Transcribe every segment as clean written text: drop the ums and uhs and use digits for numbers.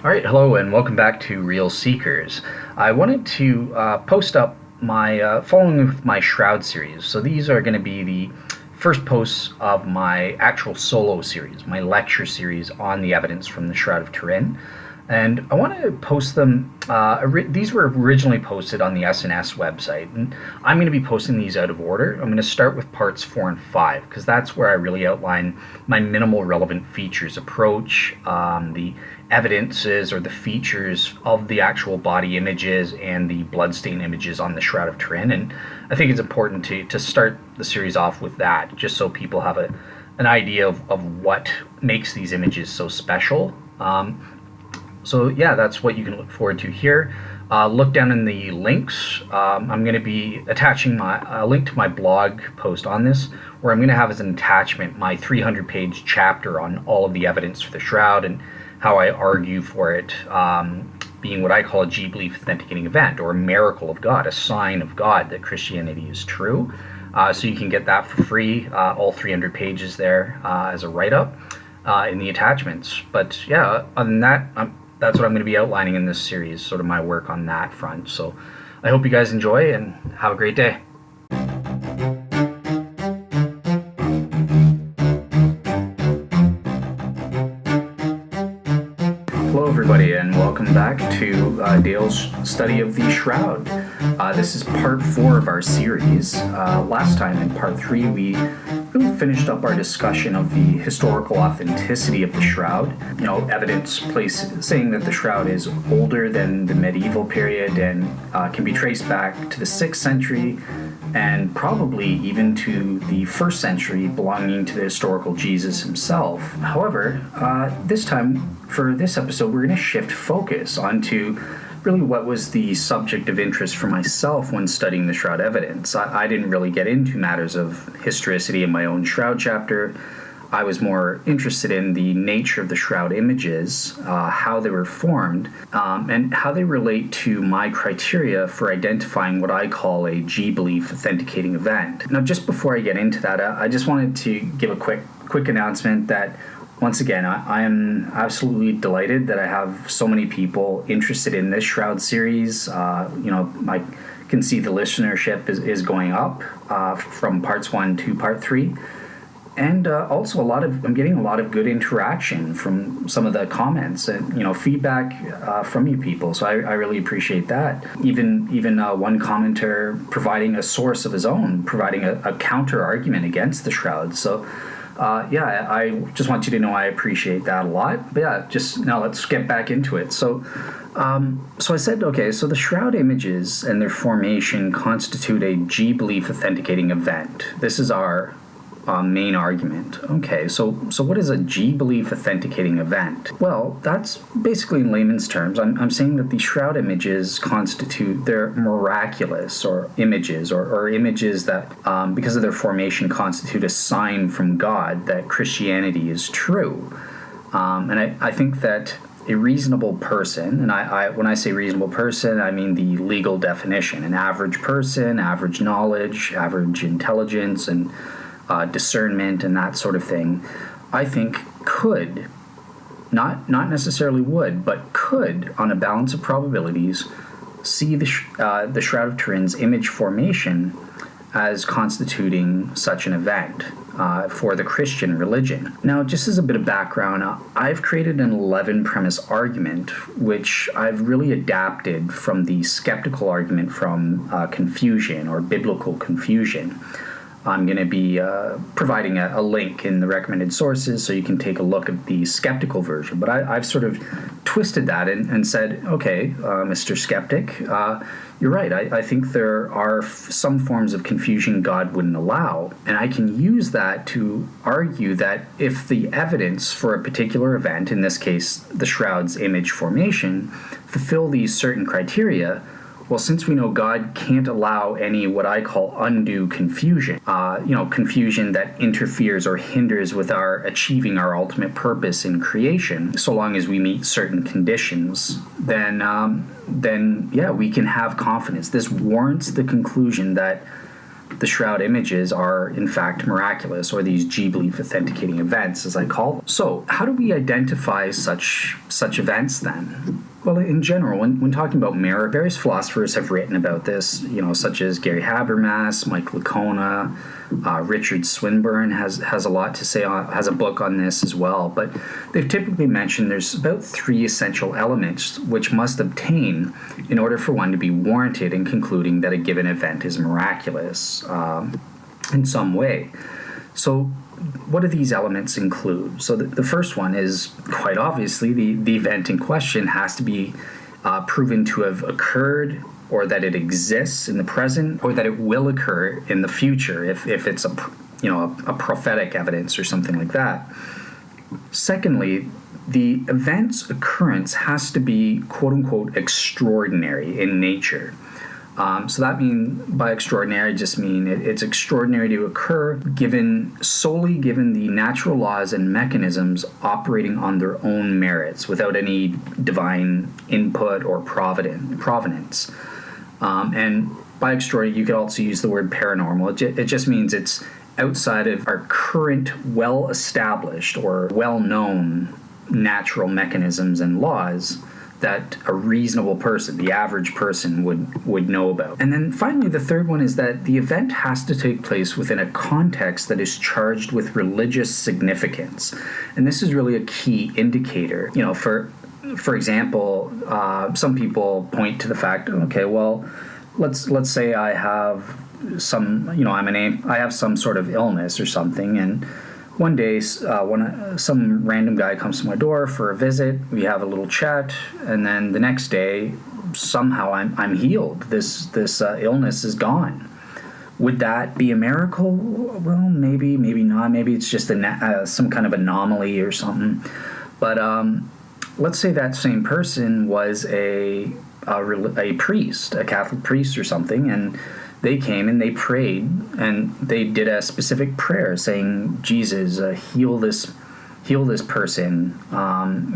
All right, hello and welcome back to Real Seekers. I wanted to post up my following with my Shroud series. So these are going to be the first posts of my actual solo series, my lecture series on the evidence from the Shroud of Turin. And I want to post them, these were originally posted on the SNS website, and I'm going to be posting these out of order. I'm going to start with parts 4 and 5, because that's where I really outline my minimal relevant features approach, the evidences or the features of the actual body images and the bloodstain images on the Shroud of Turin. And I think it's important to start the series off with that, just so people have an idea of what makes these images so special. So yeah, that's what you can look forward to here. Look down in the links. I'm going to be attaching a link to my blog post on this, where I'm going to have as an attachment my 300-page chapter on all of the evidence for the Shroud and how I argue for it being what I call a G-belief authenticating event, or a miracle of God, a sign of God that Christianity is true. So you can get that for free, all 300 pages there as a write-up in the attachments. But yeah, other than that, that's what I'm going to be outlining in this series, sort of my work on that front. So I hope you guys enjoy and have a great day. Hello everybody, and welcome back to Dale's study of the Shroud. This is part 4 of our series. Last time in part 3 we really finished up our discussion of the historical authenticity of the Shroud. Evidence saying that the Shroud is older than the medieval period and can be traced back to the 6th century and probably even to the 1st century, belonging to the historical Jesus himself. However, this time, for this episode, we're going to shift focus onto really what was the subject of interest for myself when studying the Shroud evidence. I didn't really get into matters of historicity in my own Shroud chapter. I was more interested in the nature of the Shroud images, how they were formed, and how they relate to my criteria for identifying what I call a G-belief authenticating event. Now, just before I get into that, I just wanted to give a quick announcement that, once again, I am absolutely delighted that I have so many people interested in this Shroud series. I can see the listenership is going up from parts 1 to part 3. And also I'm getting a lot of good interaction from some of the comments and feedback from you people. So I really appreciate that. Even one commenter providing a source of his own, providing a counter argument against the Shroud. So I just want you to know I appreciate that a lot. But yeah, just now let's get back into it. So I said, okay, so the Shroud images and their formation constitute a G-belief authenticating event. This is our main argument. Okay, so what is a G-belief authenticating event? Well, that's basically, in layman's terms, I'm saying that the Shroud images constitute, they're miraculous or images that, because of their formation, constitute a sign from God that Christianity is true. And I think that a reasonable person, and I when I say reasonable person, I mean the legal definition, an average person, average knowledge, average intelligence, and discernment and that sort of thing, I think could, not necessarily would, but could, on a balance of probabilities, see the Shroud of Turin's image formation as constituting such an event for the Christian religion. Now, just as a bit of background, I've created an 11-premise argument, which I've really adapted from the skeptical argument from confusion or biblical confusion. I'm going to be providing a link in the recommended sources so you can take a look at the skeptical version. But I've sort of twisted that and said, okay, Mr. Skeptic, you're right. I think there are some forms of confusion God wouldn't allow. And I can use that to argue that if the evidence for a particular event, in this case, the Shroud's image formation, fulfill these certain criteria, well, since we know God can't allow any what I call undue confusion, confusion that interferes or hinders with our achieving our ultimate purpose in creation, so long as we meet certain conditions, then yeah, we can have confidence. This warrants the conclusion that the Shroud images are in fact miraculous, or these G-belief authenticating events, as I call them. So how do we identify such events then? Well, in general, when talking about mirror, various philosophers have written about this, such as Gary Habermas, Mike Licona, Richard Swinburne has a lot to say has a book on this as well. But they've typically mentioned there's about 3 essential elements which must obtain in order for one to be warranted in concluding that a given event is miraculous in some way. So what do these elements include? So the first one is, quite obviously, the event in question has to be proven to have occurred, or that it exists in the present, or that it will occur in the future if it's a prophetic evidence or something like that. Secondly, the event's occurrence has to be quote-unquote extraordinary in nature. So that means, by extraordinary, I just mean it's extraordinary to occur solely given the natural laws and mechanisms operating on their own merits without any divine input or provenance. And by extraordinary, you could also use the word paranormal. It just means it's outside of our current well-established or well-known natural mechanisms and laws that a reasonable person, the average person, would know about. And then finally, the third one is that the event has to take place within a context that is charged with religious significance. And this is really a key indicator. For example, some people point to the fact, okay, well, let's say I have some, I have some sort of illness or something, and one day, some random guy comes to my door for a visit. We have a little chat, and then the next day, somehow I'm healed. This illness is gone. Would that be a miracle? Well, maybe not. Maybe it's just some kind of anomaly or something. But let's say that same person was a priest, a Catholic priest or something, and they came and they prayed and they did a specific prayer saying, Jesus, heal this person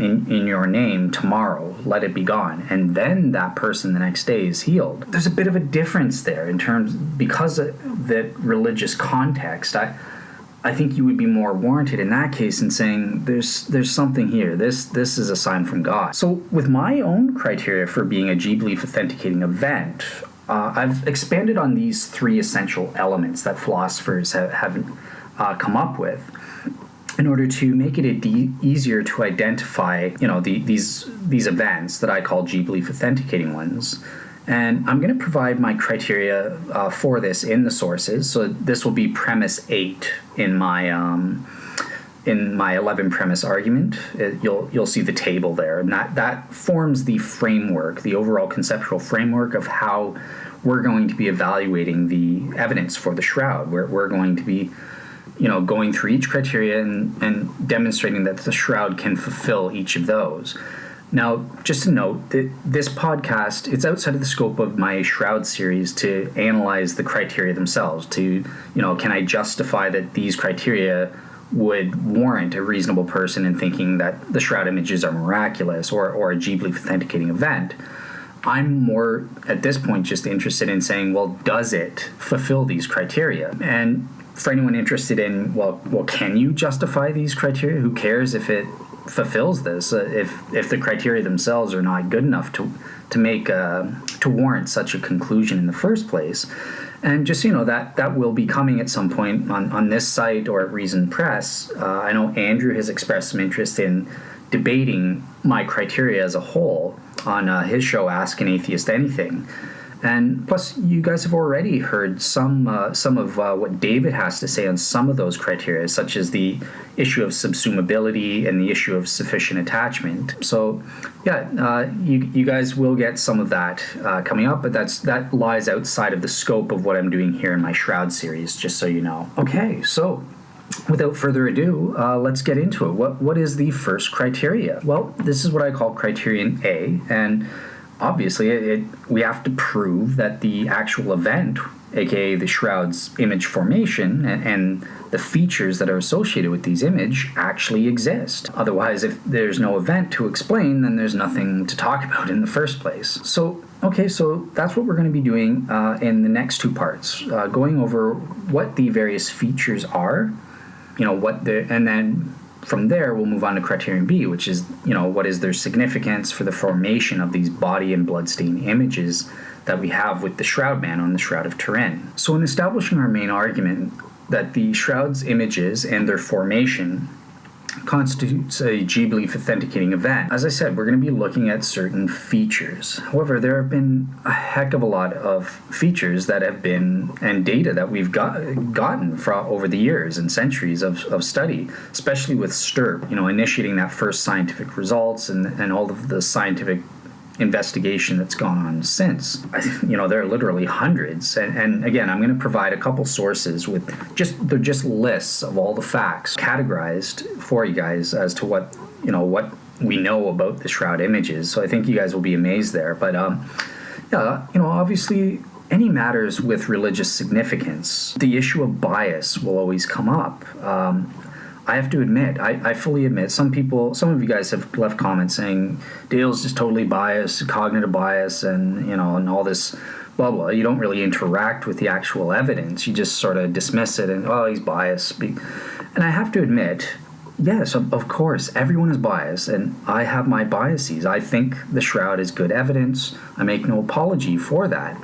in your name tomorrow. Let it be gone. And then that person the next day is healed. There's a bit of a difference there because of that religious context. I think you would be more warranted in that case in saying there's something here. This is a sign from God. So with my own criteria for being a G-belief authenticating event, I've expanded on these 3 essential elements that philosophers have come up with in order to make it easier to identify, these events that I call G-belief authenticating ones. And I'm going to provide my criteria for this in the sources. So this will be premise 8 in my 11 premise argument. You'll see the table there, and that forms the framework, the overall conceptual framework of how we're going to be evaluating the evidence for the Shroud. We're going to be, going through each criteria and demonstrating that the Shroud can fulfill each of those. Now, just to note that this podcast, it's outside of the scope of my Shroud series to analyze the criteria themselves, to, can I justify that these criteria would warrant a reasonable person in thinking that the Shroud images are miraculous or a G-belief authenticating event. I'm more, at this point, just interested in saying, well, does it fulfill these criteria? And for anyone interested in, well, can you justify these criteria? Who cares if it fulfills this? If the criteria themselves are not good enough to warrant such a conclusion in the first place. And just, that will be coming at some point on this site or at Reason Press. I know Andrew has expressed some interest in debating my criteria as a whole on his show, Ask an Atheist Anything. And plus, you guys have already heard some of what David has to say on some of those criteria, such as the issue of subsumability and the issue of sufficient attachment. So, yeah, you guys will get some of that coming up, but that lies outside of the scope of what I'm doing here in my Shroud series, just so you know. Okay, so without further ado, let's get into it. What is the first criteria? Well, this is what I call criterion A, and obviously we have to prove that the actual event aka the shroud's image formation, and the features that are associated with these images actually exist. Otherwise, if there's no event to explain, then there's nothing to talk about in the first place. So that's what we're going to be doing in the next two parts, going over what the various features are, and then from there we'll move on to criterion B, which is, what is their significance for the formation of these body and bloodstain images that we have with the Shroud Man on the Shroud of Turin. So in establishing our main argument that the Shroud's images and their formation constitutes a G-belief authenticating event, as I said, we're going to be looking at certain features. However, there have been a heck of a lot of features that have been, and data that we've gotten from over the years and centuries of study, especially with STIRP, initiating that first scientific results and all of the scientific investigation that's gone on since. There are literally hundreds, and again, I'm going to provide a couple sources with they're just lists of all the facts categorized for you guys as to what we know about the Shroud images. So I think you guys will be amazed there. But obviously, any matters with religious significance, the issue of bias will always come up. I have to admit, I fully admit, some of you guys have left comments saying Dale's just totally biased, cognitive bias, and and all this blah blah. You don't really interact with the actual evidence. You just sort of dismiss it and, he's biased. And I have to admit, yes, of course, everyone is biased, and I have my biases. I think the Shroud is good evidence. I make no apology for that.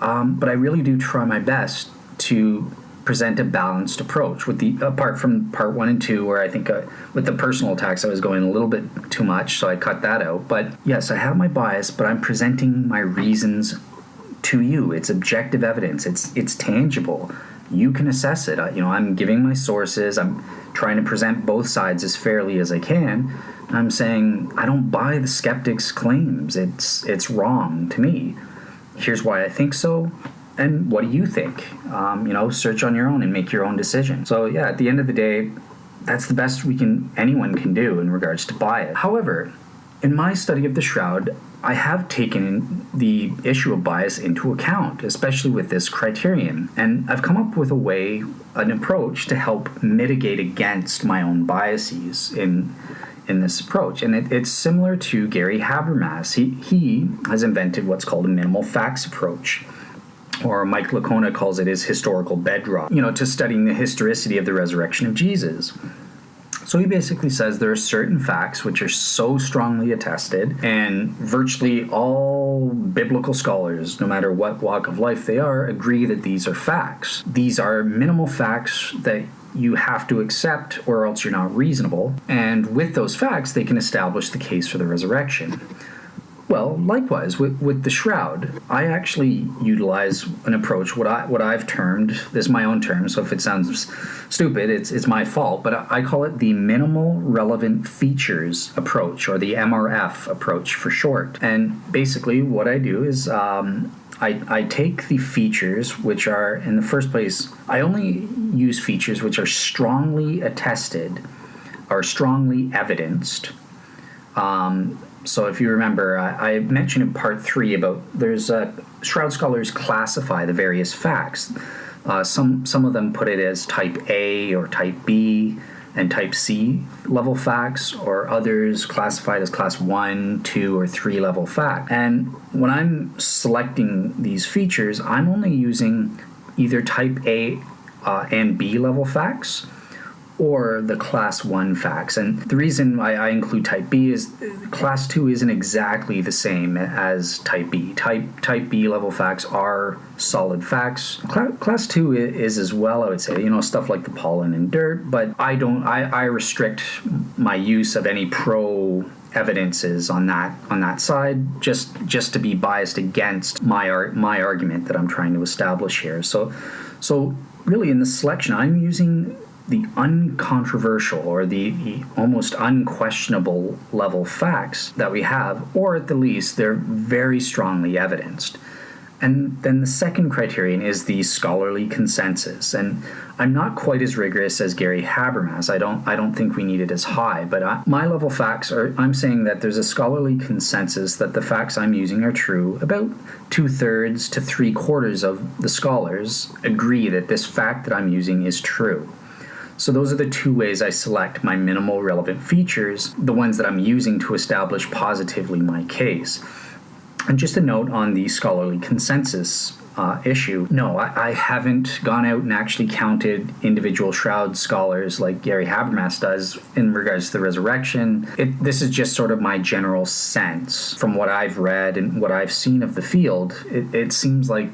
But I really do try my best to present a balanced approach, apart from part 1 and 2, where I think with the personal attacks I was going a little bit too much, so I cut that out. But yes, I have my bias, but I'm presenting my reasons to you. It's objective evidence. It's tangible. You can assess it. I'm giving my sources. I'm trying to present both sides as fairly as I can. I'm saying I don't buy the skeptic's claims. It's wrong to me. Here's why I think so. And what do you think? Search on your own and make your own decision. So yeah, at the end of the day, that's the best anyone can do in regards to bias. However, in my study of the Shroud, I have taken the issue of bias into account, especially with this criterion. And I've come up with an approach to help mitigate against my own biases in this approach. And it's similar to Gary Habermas. He has invented what's called a minimal facts approach, or Mike Lacona calls it his historical bedrock, to studying the historicity of the resurrection of Jesus. So he basically says there are certain facts which are so strongly attested, and virtually all biblical scholars, no matter what walk of life they are, agree that these are facts. These are minimal facts that you have to accept, or else you're not reasonable. And with those facts, they can establish the case for the resurrection. Well, likewise, with the Shroud, I actually utilize an approach, what I've termed, this is my own term, so if it sounds stupid, it's my fault, but I call it the Minimal Relevant Features approach, or the MRF approach for short. And basically what I do is I take the features which are, in the first place, I only use features which are strongly attested or strongly evidenced. So if you remember, I mentioned in part 3 about Shroud scholars classify the various facts. Some of them put it as type A or type B and type C level facts, or others classified as class 1, 2, or 3 level fact. And when I'm selecting these features, I'm only using either type A and B level facts, or the class 1 facts. And the reason I include type B is class 2 isn't exactly the same as type B. Type B level facts are solid facts. Class 2 is as well, I would say, stuff like the pollen and dirt, but I restrict my use of any pro evidences on that side, just to be biased against my argument that I'm trying to establish here. So really in the selection, I'm using the uncontroversial, or the almost unquestionable level facts that we have, or at the least they're very strongly evidenced. And then the second criterion is the scholarly consensus. And I'm not quite as rigorous as Gary Habermas. I don't think we need it as high, but my level facts are, I'm saying that there's a scholarly consensus that the facts I'm using are true. About 2/3 to 3/4 of the scholars agree that this fact that I'm using is true. So those are the two ways I select my minimal relevant features, the ones that I'm using to establish positively my case. And just a note on the scholarly consensus issue. No, I haven't gone out and actually counted individual shroud scholars like Gary Habermas does in regards to the resurrection. This is just sort of my general sense from what I've read and what I've seen of the field. It seems like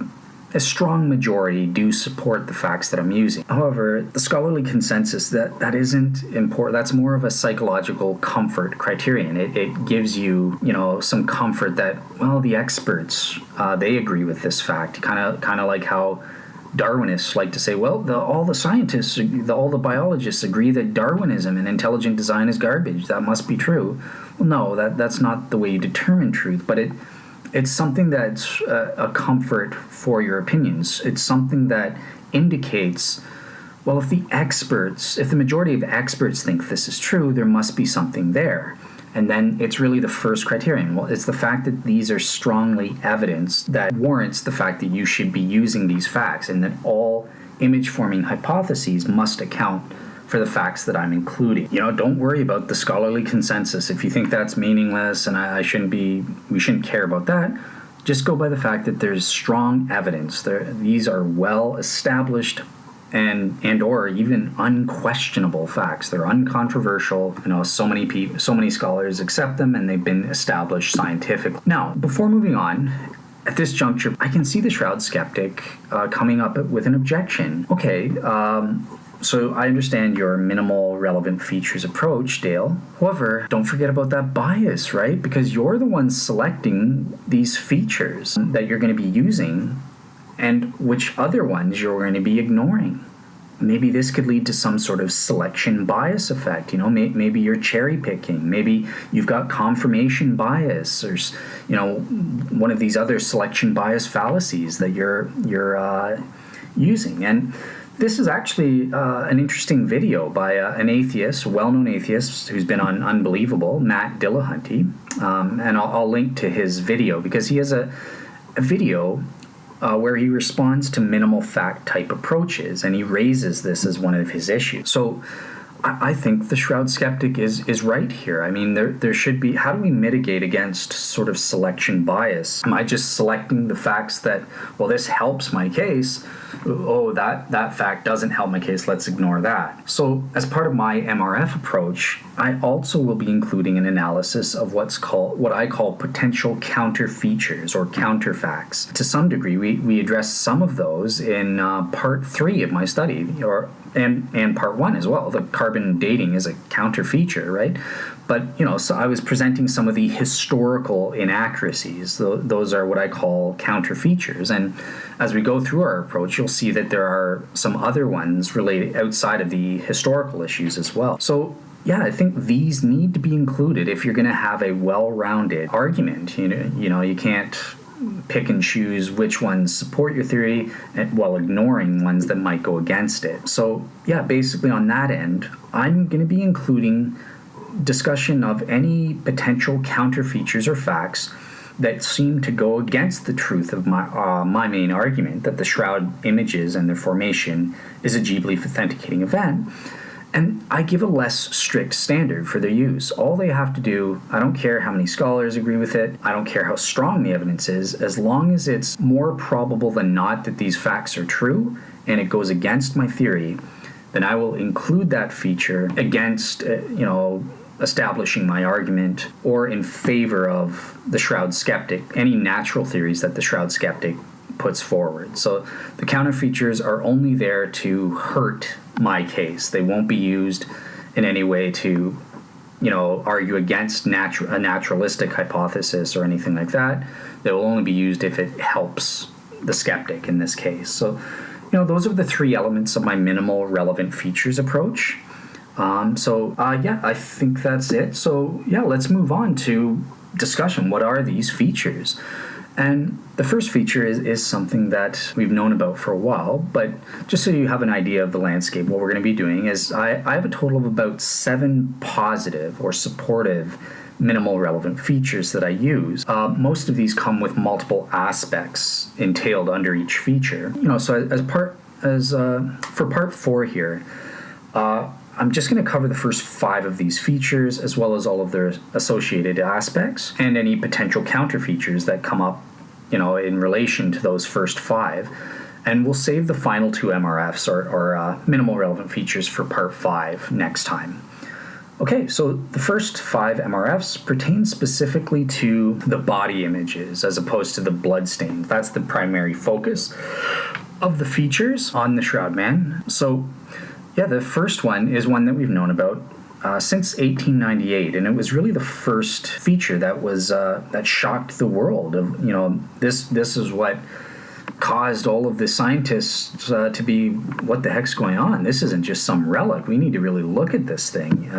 a strong majority do support the facts that I'm using. However, the scholarly consensus, that isn't important. That's more of a psychological comfort criterion. It gives you, some comfort that, well, the experts, they agree with this fact. Kind of like how Darwinists like to say, well, all the scientists, all the biologists agree that Darwinism and intelligent design is garbage. That must be true. Well, no, that's not the way you determine truth, but it's something that's a comfort for your opinions. It's something that indicates, well, if the majority of experts think this is true, there must be something there. And then it's really the first criterion. Well, it's the fact that these are strongly evidence that warrants the fact that you should be using these facts, and that all image-forming hypotheses must account for the facts that I'm including. Don't worry about the scholarly consensus. If you think that's meaningless and we shouldn't care about that, just go by the fact that there's strong evidence. These are well established and or even unquestionable facts. They're uncontroversial. So many scholars accept them, and they've been established scientifically. Now, before moving on, at this juncture, I can see the shroud skeptic coming up with an objection. Okay, so I understand your minimal relevant features approach, Dale. However, don't forget about that bias, right? Because you're the one selecting these features that you're going to be using, and which other ones you're going to be ignoring. Maybe this could lead to some sort of selection bias effect. Maybe you're cherry picking. Maybe you've got confirmation bias, or one of these other selection bias fallacies that you're using. And this is actually an interesting video by an atheist, well-known atheist who's been on Unbelievable, Matt Dillahunty, and I'll link to his video because he has a video where he responds to minimal fact type approaches, and he raises this as one of his issues. So I think the shroud skeptic is right here. I mean, there should be, how do we mitigate against sort of selection bias? Am I just selecting the facts that, well, this helps my case? Oh, that fact doesn't help my case, let's ignore that. So as part of my MRF approach, I also will be including an analysis of what I call potential counter features or counter facts. To some degree, we address some of those in part 3 of my study, and part 1 as well. The carbon dating is a counter feature, right? But, so I was presenting some of the historical inaccuracies. Those are what I call counter features. And as we go through our approach, you'll see that there are some other ones related outside of the historical issues as well. So, yeah, I think these need to be included if you're going to have a well-rounded argument. You can't pick and choose which ones support your theory while ignoring ones that might go against it. So, yeah, basically on that end, I'm going to be including discussion of any potential counter features or facts that seem to go against the truth of my main argument that the shroud images and their formation is a G-belief authenticating event. And I give a less strict standard for their use. All they have to do, I don't care how many scholars agree with it, I don't care how strong the evidence is, as long as it's more probable than not that these facts are true and it goes against my theory, then I will include that feature against, establishing my argument or in favor of the shroud skeptic, any natural theories that the shroud skeptic puts forward. So the counter features are only there to hurt my case. They won't be used in any way to, argue against a naturalistic hypothesis or anything like that. They will only be used if it helps the skeptic in this case. So, those are the 3 elements of my minimal relevant features approach. I think that's it. So, let's move on to discussion. What are these features? And the first feature is something that we've known about for a while, but just so you have an idea of the landscape, what we're going to be doing is I have a total of about 7 positive or supportive minimal relevant features that I use. Most of these come with multiple aspects entailed under each feature. So for part 4 here, I'm just going to cover the first 5 of these features as well as all of their associated aspects and any potential counter features that come up, in relation to those first 5. And we'll save the final 2 MRFs or minimal relevant features for part 5 next time. Okay, so the first 5 MRFs pertain specifically to the body images as opposed to the bloodstains. That's the primary focus of the features on the Shroud Man. So, yeah, the first one is one that we've known about since 1898, and it was really the first feature that was that shocked the world. This is what caused all of the scientists to be, what the heck's going on? This isn't just some relic. We need to really look at this thing.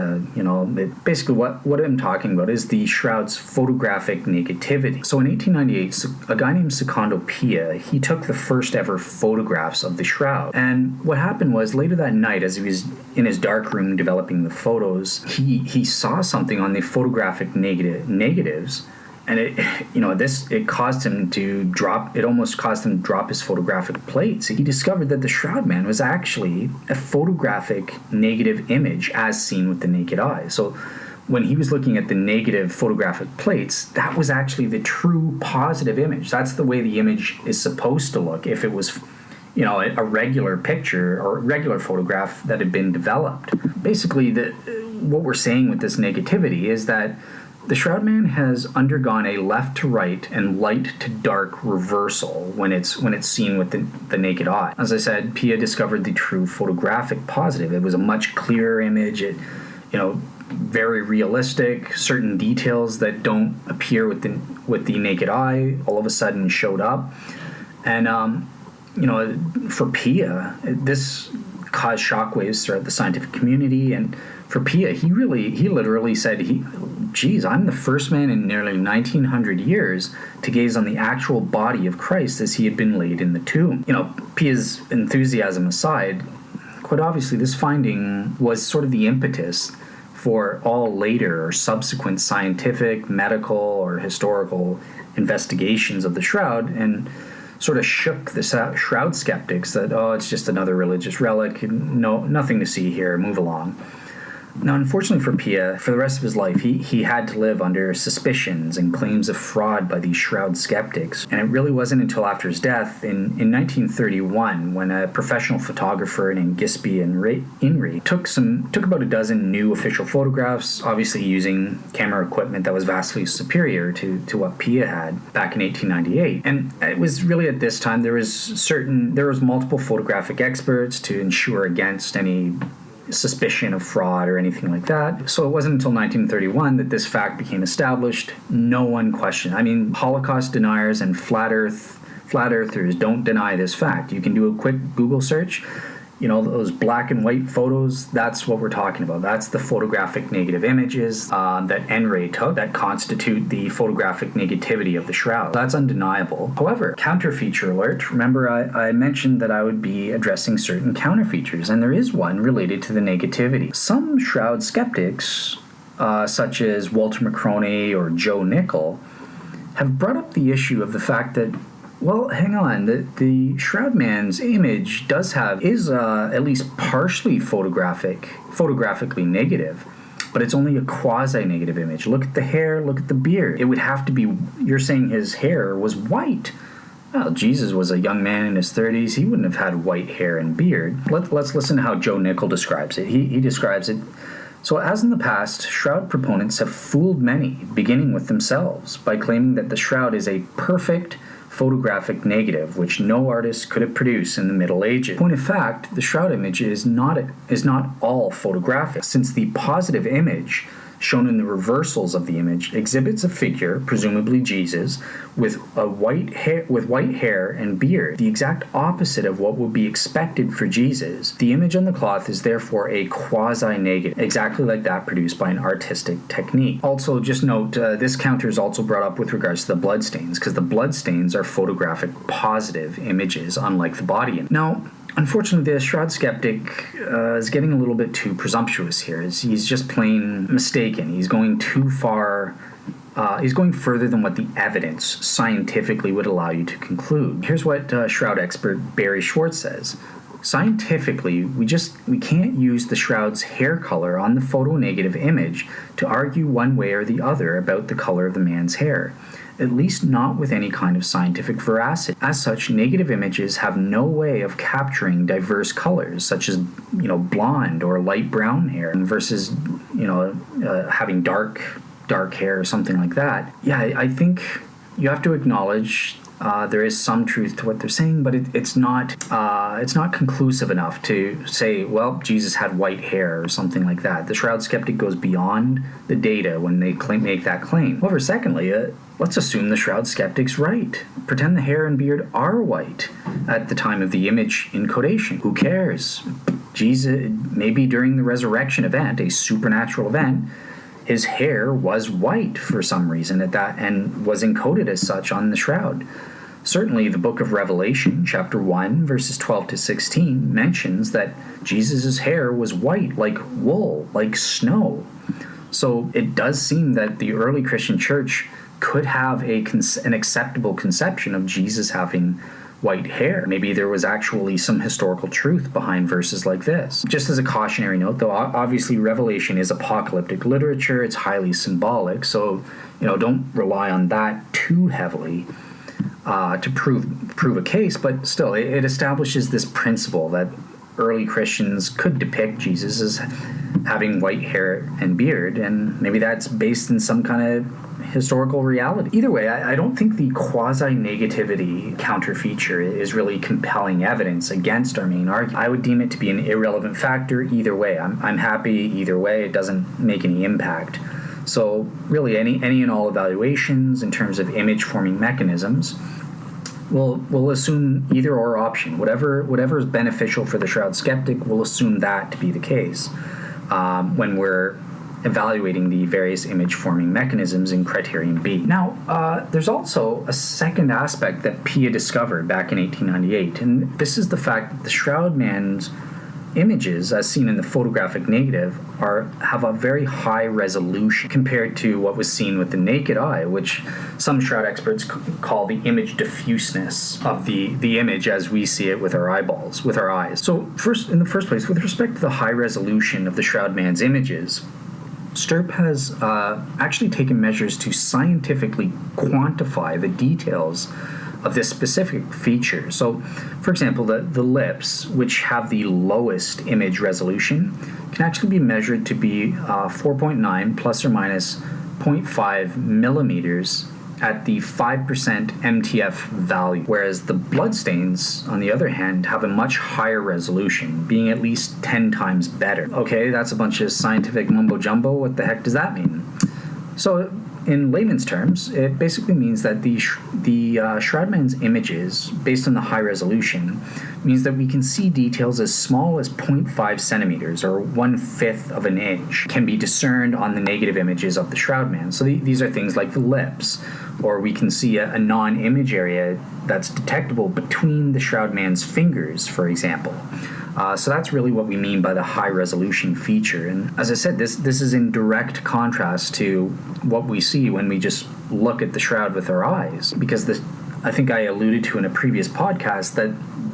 Basically what I'm talking about is the Shroud's photographic negativity. So in 1898, a guy named Secondo Pia, he took the first ever photographs of the Shroud. And what happened was later that night, as he was in his dark room developing the photos, he saw something on the photographic negatives. And it caused him to drop. It almost caused him to drop his photographic plates. He discovered that the Shroud Man was actually a photographic negative image as seen with the naked eye. So when he was looking at the negative photographic plates, that was actually the true positive image. That's the way the image is supposed to look if it was, a regular picture or regular photograph that had been developed. Basically, what we're saying with this negativity is that the Shroud Man has undergone a left to right and light to dark reversal when it's seen with the naked eye. As I said, Pia discovered the true photographic positive. It was a much clearer image. It, very realistic. Certain details that don't appear with the naked eye all of a sudden showed up, and for Pia, this caused shockwaves throughout the scientific community. And for Pia, he literally said, I'm the first man in nearly 1900 years to gaze on the actual body of Christ as he had been laid in the tomb. Pia's enthusiasm aside, quite obviously this finding was sort of the impetus for all later or subsequent scientific, medical, or historical investigations of the Shroud, and sort of shook the Shroud skeptics that, it's just another religious relic, nothing to see here, move along. Now, unfortunately for Pia, for the rest of his life, he had to live under suspicions and claims of fraud by these Shroud skeptics. And it really wasn't until after his death in 1931 when a professional photographer named Gisby Inri took about a dozen new official photographs, obviously using camera equipment that was vastly superior to what Pia had back in 1898. And it was really at this time there was multiple photographic experts to ensure against any suspicion of fraud or anything like that. So it wasn't until 1931 that this fact became established. No one questioned. Holocaust deniers and flat earthers don't deny this fact. You can do a quick Google search. Those black and white photos, that's what we're talking about. That's the photographic negative images that N-Ray took that constitute the photographic negativity of the Shroud. That's undeniable. However, counterfeature alert. Remember, I mentioned that I would be addressing certain counterfeatures, and there is one related to the negativity. Some Shroud skeptics, such as Walter McCroney or Joe Nickel, have brought up the issue of the fact that, well, hang on, the Shroud Man's image is at least partially photographically negative, but it's only a quasi-negative image. Look at the hair, look at the beard. It would have to be, you're saying his hair was white. Well, Jesus was a young man in his 30s. He wouldn't have had white hair and beard. Let's listen to how Joe Nickel describes it. He describes it. So as in the past, Shroud proponents have fooled many, beginning with themselves, by claiming that the Shroud is a perfect photographic negative, which no artist could have produced in the Middle Ages. Point of fact, the Shroud image is not all photographic, since the positive image shown in the reversals of the image, exhibits a figure, presumably Jesus, with white hair and beard, the exact opposite of what would be expected for Jesus. The image on the cloth is therefore a quasi-negative, exactly like that produced by an artistic technique. Also, just note, this counter is also brought up with regards to the bloodstains, because the bloodstains are photographic positive images, unlike the body image. Now, unfortunately, the Shroud skeptic is getting a little bit too presumptuous here. He's just plain mistaken. He's going too far. He's going further than what the evidence scientifically would allow you to conclude. Here's what Shroud expert Barry Schwartz says. Scientifically, we can't use the Shroud's hair color on the photonegative image to argue one way or the other about the color of the man's hair. At least not with any kind of scientific veracity. As such, negative images have no way of capturing diverse colors, such as, blonde or light brown hair versus, having dark hair or something like that. Yeah, I think you have to acknowledge there is some truth to what they're saying, but it's not conclusive enough to say, well, Jesus had white hair or something like that. The Shroud skeptic goes beyond the data when they make that claim. However, secondly, let's assume the Shroud skeptic's right. Pretend the hair and beard are white at the time of the image encodation. Who cares? Jesus, maybe during the resurrection event, a supernatural event, his hair was white for some reason and was encoded as such on the Shroud. Certainly, the book of Revelation, chapter 1, verses 12 to 16, mentions that Jesus' hair was white like wool, like snow. So it does seem that the early Christian church could have an acceptable conception of Jesus having white hair. Maybe there was actually some historical truth behind verses like this. Just as a cautionary note, though, obviously Revelation is apocalyptic literature. It's highly symbolic, so don't rely on that too heavily to prove a case. But still, it establishes this principle that early Christians could depict Jesus as having white hair and beard, and maybe that's based in some kind of historical reality. Either way, I don't think the quasi-negativity counterfeature is really compelling evidence against our main argument. I would deem it to be an irrelevant factor either way. I'm happy either way. It doesn't make any impact. So really, any and all evaluations in terms of image-forming mechanisms we'll assume either or option. Whatever is beneficial for the Shroud skeptic, we'll assume that to be the case when we're evaluating the various image-forming mechanisms in criterion B. Now, there's also a second aspect that Pia discovered back in 1898, and this is the fact that the Shroud man's images, as seen in the photographic negative, have a very high resolution compared to what was seen with the naked eye, which some Shroud experts call the image diffuseness of the image as we see it with our eyeballs, with our eyes. So in the first place, with respect to the high resolution of the Shroud man's images, Stirp has actually taken measures to scientifically quantify the details of this specific feature. So, for example, the lips, which have the lowest image resolution, can actually be measured to be 4.9 plus or minus 0.5 millimeters at the 5% MTF value, whereas the bloodstains, on the other hand, have a much higher resolution, being at least 10 times better. Okay, that's a bunch of scientific mumbo-jumbo. What the heck does that mean? So, in layman's terms, it basically means that the Shroud man's images, based on the high resolution, means that we can see details as small as 0.5 centimeters, or 1/5 of an inch, can be discerned on the negative images of the Shroud man. So these are things like the lips, or we can see a non-image area that's detectable between the Shroud man's fingers, for example. So that's really what we mean by the high resolution feature. And as I said, this is in direct contrast to what we see when we just look at the Shroud with our eyes. Because I think I alluded to in a previous podcast that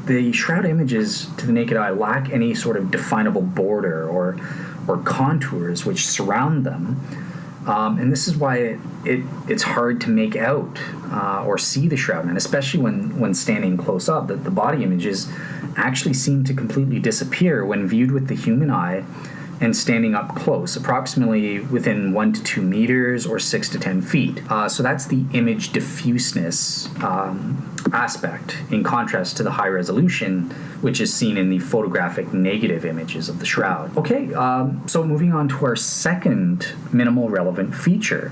the Shroud images to the naked eye lack any sort of definable border or contours which surround them. And this is why it's hard to make out or see the Shroud man, especially when standing close up. The body images actually seem to completely disappear when viewed with the human eye and standing up close, approximately within 1 to 2 meters or 6 to 10 feet. So that's the image diffuseness aspect, in contrast to the high resolution, which is seen in the photographic negative images of the shroud. Okay, so moving on to our second minimal relevant feature.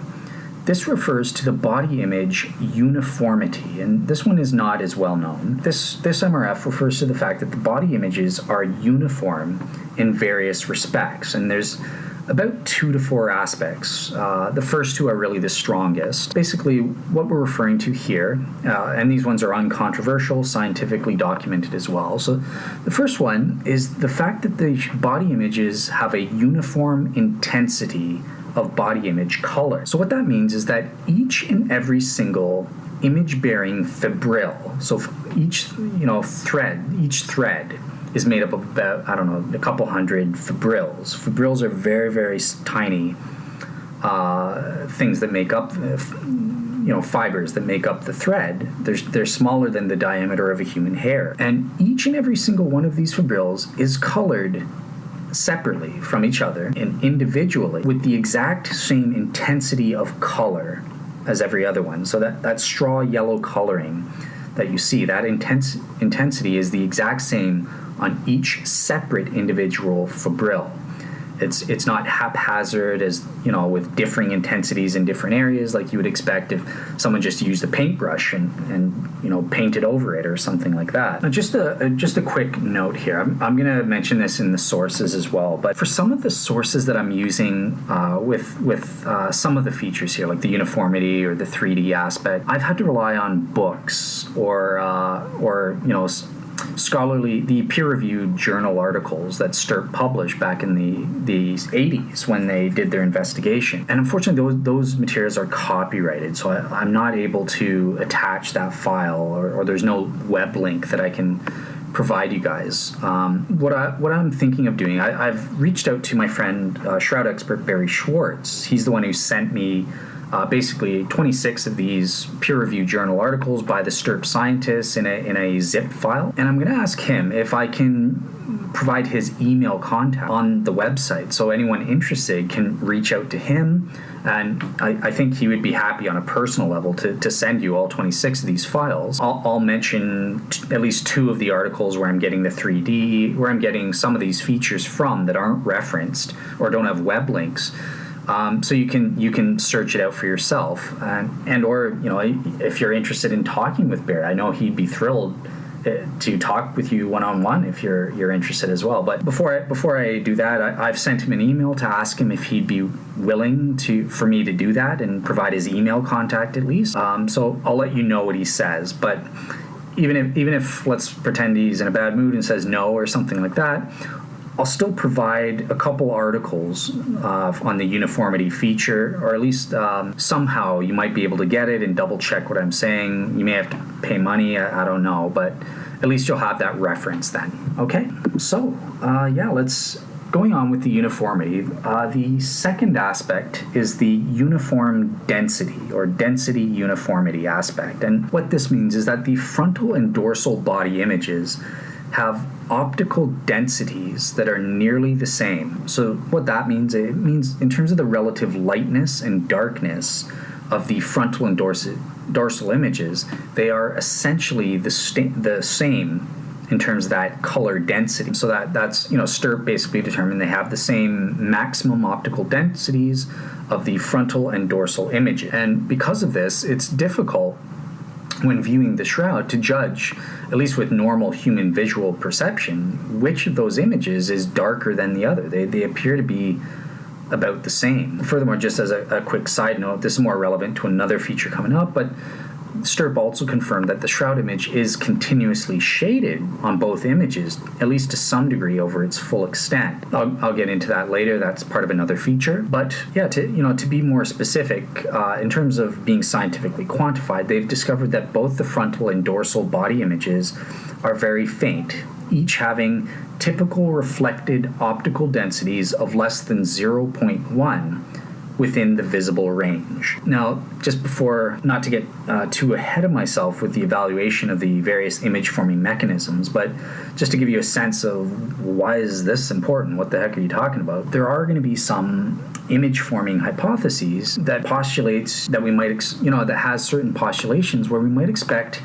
This refers to the body image uniformity, and this one is not as well known. This MRF refers to the fact that the body images are uniform in various respects, and there's about 2 to 4 aspects. The first 2 are really the strongest. Basically, what we're referring to here, and these ones are uncontroversial, scientifically documented as well. So the first one is the fact that the body images have a uniform intensity of body image color. So what that means is that each and every single image-bearing fibril, so each thread is made up of about, a couple hundred fibrils. Fibrils are very, very tiny things that make up, fibers that make up the thread. They're smaller than the diameter of a human hair. And each and every single one of these fibrils is colored separately from each other and individually with the exact same intensity of color as every other one. So that straw yellow coloring that you see, that intensity is the exact same on each separate individual fibril. It's not haphazard as, with differing intensities in different areas like you would expect if someone just used a paintbrush and painted over it or something like that. Now, just a quick note here. I'm going to mention this in the sources as well, but for some of the sources that I'm using with some of the features here, like the uniformity or the 3D aspect, I've had to rely on books or the peer-reviewed journal articles that STURP published back in the 80s when they did their investigation. And unfortunately, those materials are copyrighted, so I'm not able to attach that file, or there's no web link that I can provide you guys. What I'm thinking of doing, I've reached out to my friend, shroud expert Barry Schwartz. He's the one who sent me basically 26 of these peer-reviewed journal articles by the STURP scientists in a zip file. And I'm going to ask him if I can provide his email contact on the website so anyone interested can reach out to him. And I think he would be happy on a personal level to send you all 26 of these files. I'll mention at least 2 of the articles where I'm getting the 3D, where I'm getting some of these features from that aren't referenced or don't have web links. So you can search it out for yourself, or if you're interested in talking with Barry, I know he'd be thrilled to talk with you one-on-one if you're interested as well. But before I do that, I've sent him an email to ask him if he'd be willing for me to do that and provide his email contact at least. So I'll let you know what he says. But even if let's pretend he's in a bad mood and says no or something like that, I'll still provide a couple articles on the uniformity feature, or at least somehow you might be able to get it and double check what I'm saying. You may have to pay money, I don't know, but at least you'll have that reference then. Okay, so let's going on with the uniformity. The second aspect is the uniform density or density uniformity aspect. And what this means is that the frontal and dorsal body images have optical densities that are nearly the same. So what that means, it means in terms of the relative lightness and darkness of the frontal and dorsal images, they are essentially the same in terms of that color density. So that's STURP basically determined they have the same maximum optical densities of the frontal and dorsal images. And because of this, it's difficult when viewing the shroud to judge, at least with normal human visual perception, which of those images is darker than the other. They appear to be about the same. Furthermore, just as a quick side note, this is more relevant to another feature coming up, but STURP also confirmed that the shroud image is continuously shaded on both images, at least to some degree over its full extent. I'll get into that later. That's part of another feature. But yeah, to be more specific, in terms of being scientifically quantified, they've discovered that both the frontal and dorsal body images are very faint, each having typical reflected optical densities of less than 0.1 within the visible range. Now, just before, not to get too ahead of myself with the evaluation of the various image-forming mechanisms, but just to give you a sense of why is this important, what the heck are you talking about, there are going to be some image-forming hypotheses that postulates that we might, that has certain postulations where we might expect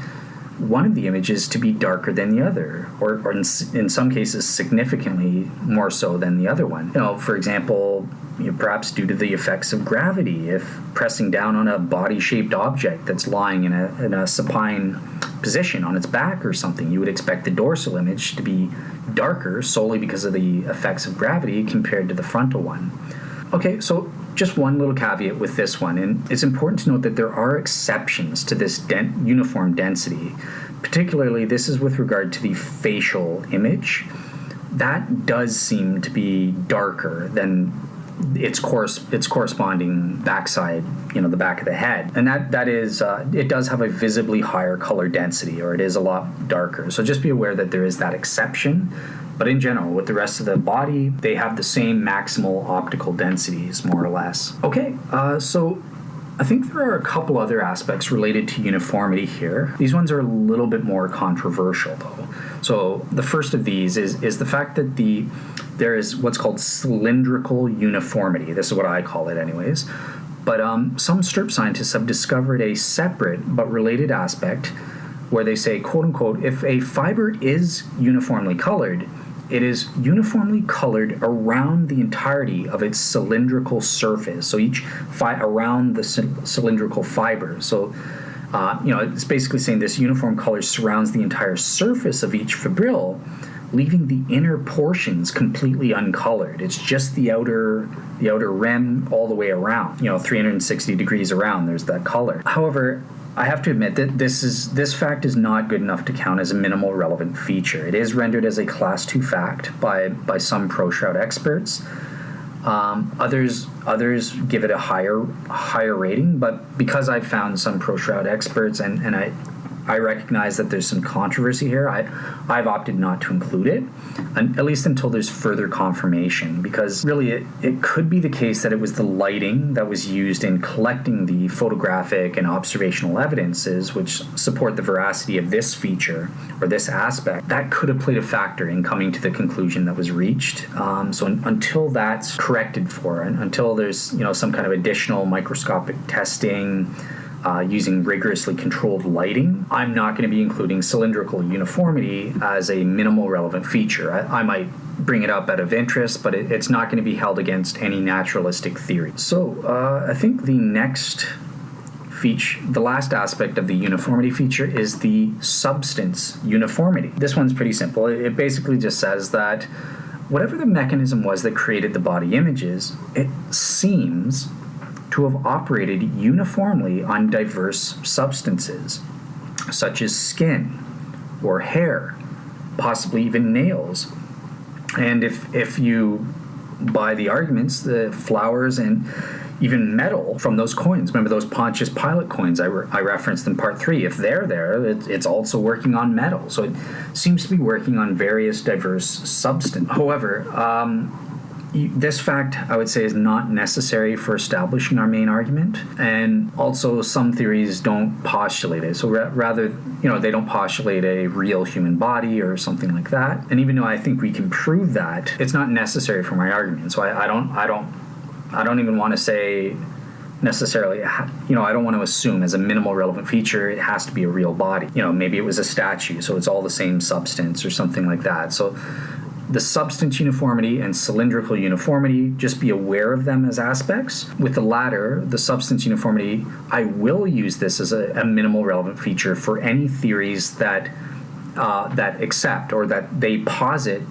one of the images to be darker than the other, or in some cases significantly more so than the other one. For example, perhaps due to the effects of gravity. If pressing down on a body-shaped object that's lying in a supine position on its back or something, you would expect the dorsal image to be darker solely because of the effects of gravity compared to the frontal one. Okay, so just one little caveat with this one, and it's important to note that there are exceptions to this uniform density. Particularly, this is with regard to the facial image. That does seem to be darker than its corresponding backside, the back of the head, and that is it does have a visibly higher color density, or it is a lot darker. So just be aware that there is that exception. But in general, with the rest of the body, they have the same maximal optical densities, more or less. Okay, so I think there are a couple other aspects related to uniformity here. These ones are a little bit more controversial, though. So the first of these is the fact that there is what's called cylindrical uniformity. This is what I call it anyways. But some STURP scientists have discovered a separate but related aspect where they say, quote unquote, if a fiber is uniformly colored, it is uniformly colored around the entirety of its cylindrical surface. So each around the cylindrical fiber. So, it's basically saying this uniform color surrounds the entire surface of each fibril, leaving the inner portions completely uncolored. It's just the outer rim all the way around. 360 degrees around. There's that color. However, I have to admit that this fact is not good enough to count as a minimal relevant feature. It is rendered as a Class 2 fact by some pro-shroud experts. Others give it a higher rating, but because I've found some pro-shroud experts and I recognize that there's some controversy here, I've opted not to include it, at least until there's further confirmation, because really it could be the case that it was the lighting that was used in collecting the photographic and observational evidences which support the veracity of this feature or this aspect. That could have played a factor in coming to the conclusion that was reached. So until that's corrected for, and until there's some kind of additional microscopic testing, using rigorously controlled lighting, I'm not going to be including cylindrical uniformity as a minimal relevant feature. I might bring it up out of interest, but it's not going to be held against any naturalistic theory. So I think the last aspect of the uniformity feature is the substance uniformity. This one's pretty simple. It basically just says that whatever the mechanism was that created the body images, it seems to have operated uniformly on diverse substances, such as skin or hair, possibly even nails. And if you buy the arguments, the flowers and even metal from those coins, remember those Pontius Pilate coins I referenced in part 3, if they're there, it's also working on metal. So it seems to be working on various diverse substances. However, this fact, I would say, is not necessary for establishing our main argument, and also some theories don't postulate it. So rather, they don't postulate a real human body or something like that. And even though I think we can prove that, it's not necessary for my argument. So I don't even want to say necessarily, I don't want to assume as a minimal relevant feature it has to be a real body. Maybe it was a statue, so it's all the same substance or something like that. So the substance uniformity and cylindrical uniformity, just be aware of them as aspects. With the latter, the substance uniformity, I will use this as a minimal relevant feature for any theories that accept or that they posit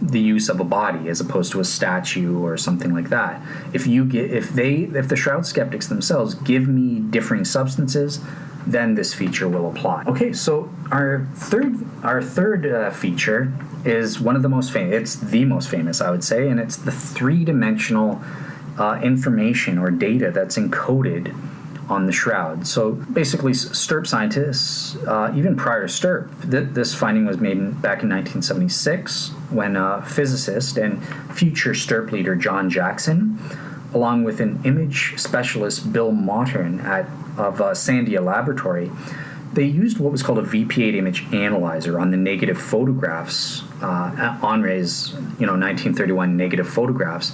the use of a body as opposed to a statue or something like that. If the Shroud skeptics themselves give me differing substances, then this feature will apply. Okay, so our third feature is one of the most famous. It's the most famous, I would say, and it's the three-dimensional information or data that's encoded on the Shroud. So basically, STURP scientists, even prior to STURP, this finding was made back in 1976 when physicist and future STURP leader John Jackson, along with an image specialist Bill Maughtern of Sandia Laboratory, they used what was called a VP8 image analyzer on the negative photographs, Henri's 1931 negative photographs,